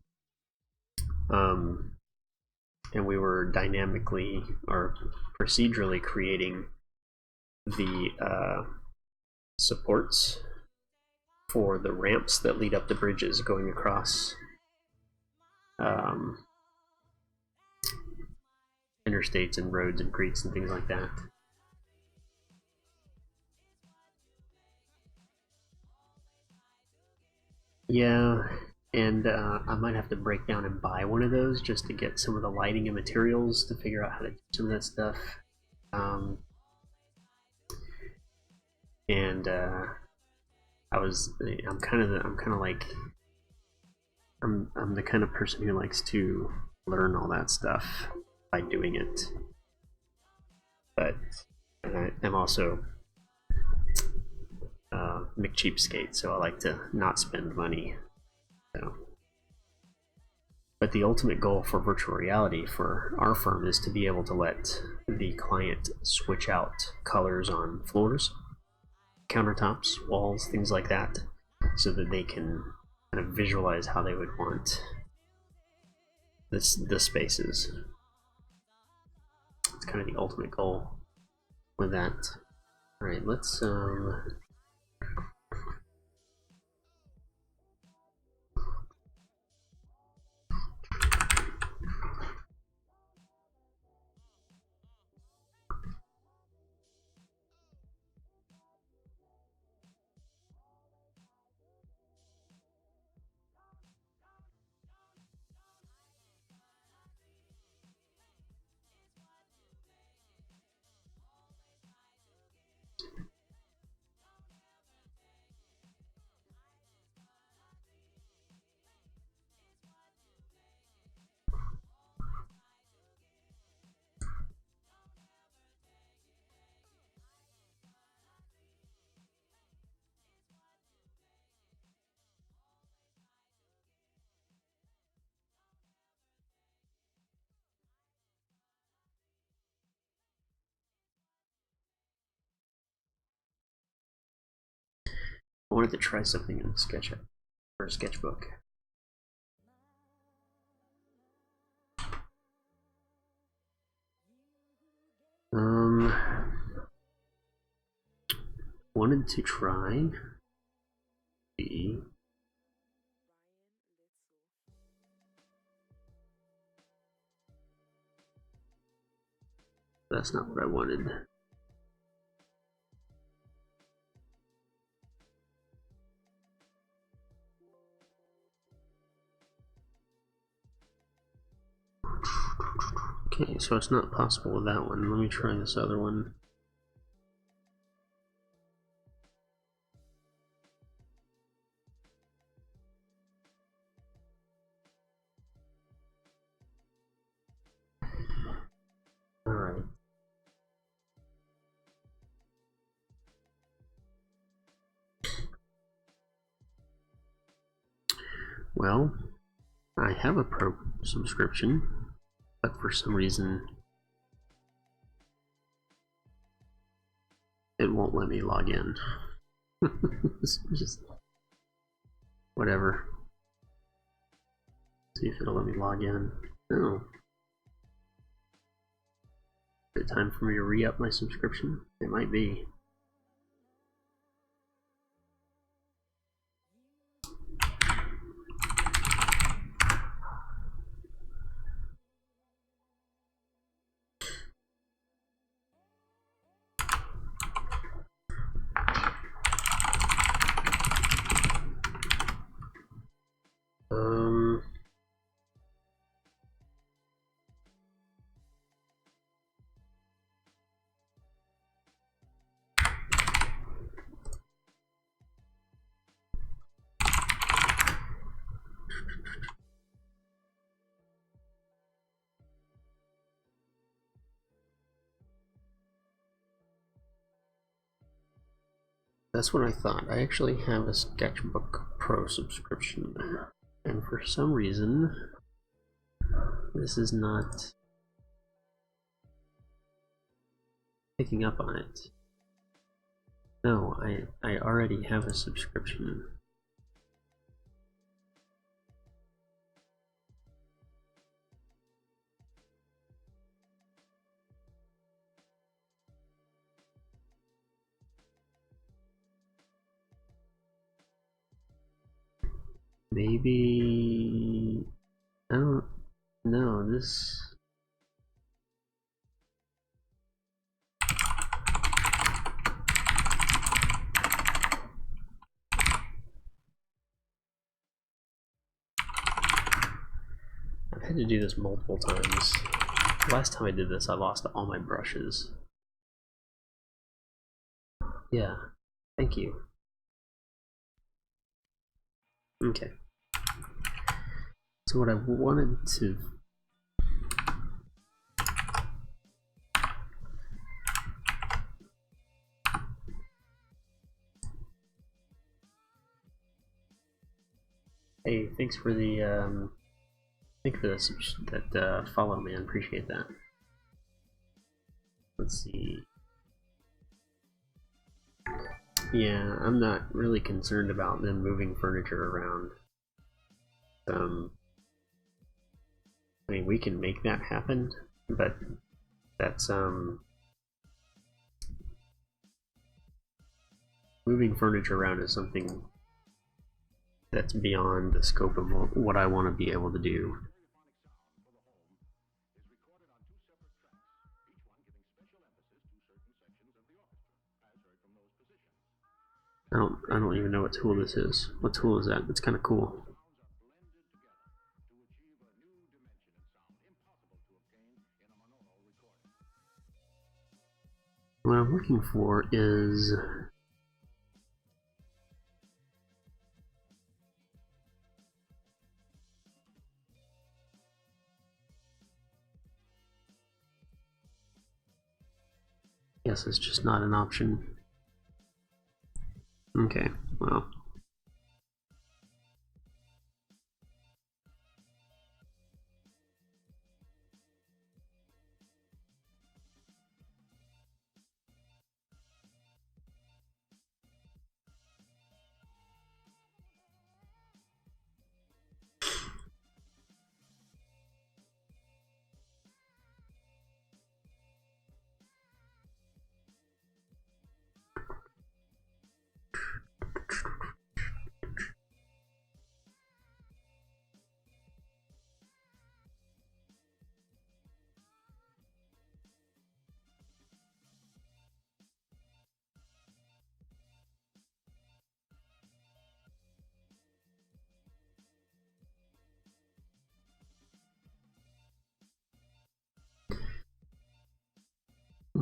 And we were dynamically or procedurally creating the supports for the ramps that lead up the bridges going across interstates and roads and creeks and things like that. Yeah, and I might have to break down and buy one of those just to get some of the lighting and materials to figure out how to do some of that stuff. And I'm kind of like I'm the kind of person who likes to learn all that stuff by doing it, but I'm also McCheapskate, so I like to not spend money. So. But the ultimate goal for virtual reality for our firm is to be able to let the client switch out colors on floors, countertops, walls, things like that, so that they can kind of visualize how they would want the spaces. It's kind of the ultimate goal with that. All right, let's I wanted to try something in SketchUp or Sketchbook. Wanted to try the that's not what I wanted. Okay, so it's not possible with that one. Let me try this other one. Alright. Well, I have a Pro subscription, but for some reason it won't let me log in. Just whatever. See if it'll let me log in. Oh. Is it time for me to re-up my subscription? It might be. That's what I thought. I actually have a Sketchbook Pro subscription, and for some reason, this is not picking up on it. No, I already have a subscription. Maybe I don't know this. I've had to do this multiple times. Last time I did this, I lost all my brushes. Yeah, thank you. Okay. So what I wanted to Hey, thanks for the that follow, man. Appreciate that. Let's see. Yeah, I'm not really concerned about them moving furniture around. I mean, we can make that happen, but that's moving furniture around is something that's beyond the scope of what I want to be able to do. I don't even know what tool this is. What tool is that? It's kind of cool. What I'm looking for is yes, it's just not an option. Okay, well.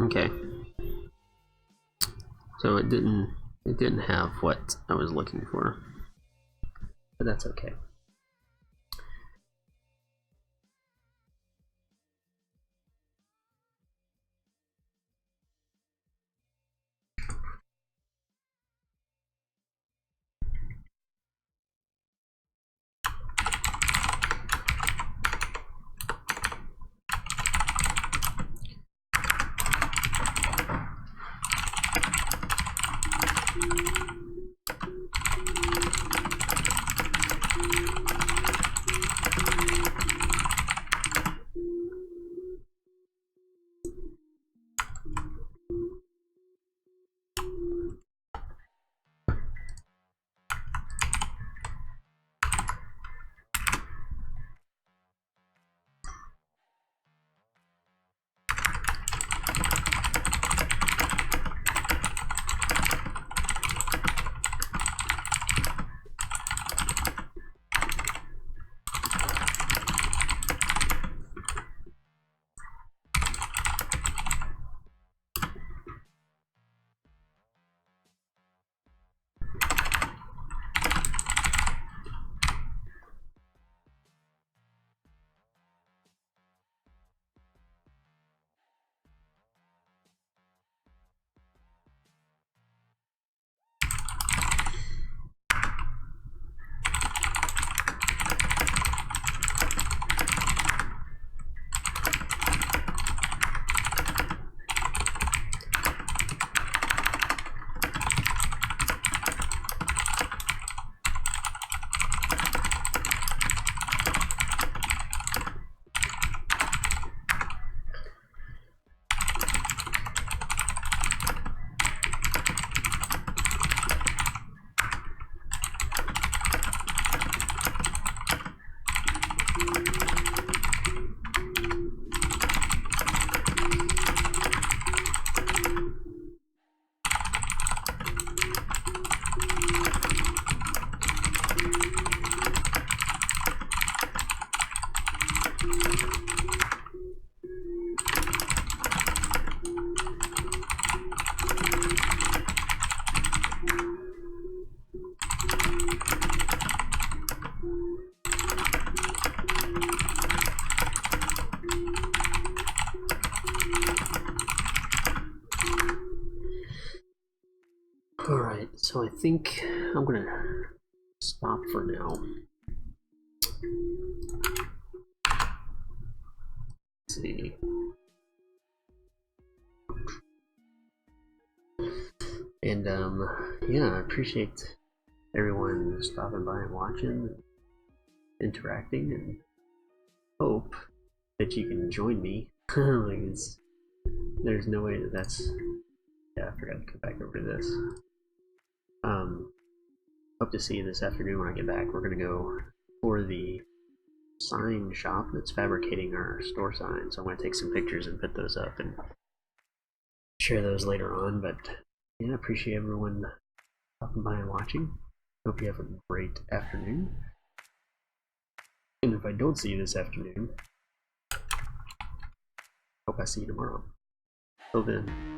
Okay. So it didn't have what I was looking for, but that's okay. Alright, so I think I'm gonna stop for now. Let's see. And yeah, I appreciate everyone stopping by and watching, interacting, and hope that you can join me. Like there's no way that's. Yeah, I forgot to come back over to this. Hope to see you this afternoon when I get back. We're gonna go for the sign shop that's fabricating our store signs. So I'm gonna take some pictures and put those up and share those later on. But yeah, I appreciate everyone stopping by and watching. Hope you have a great afternoon. And if I don't see you this afternoon, hope I see you tomorrow. Till then.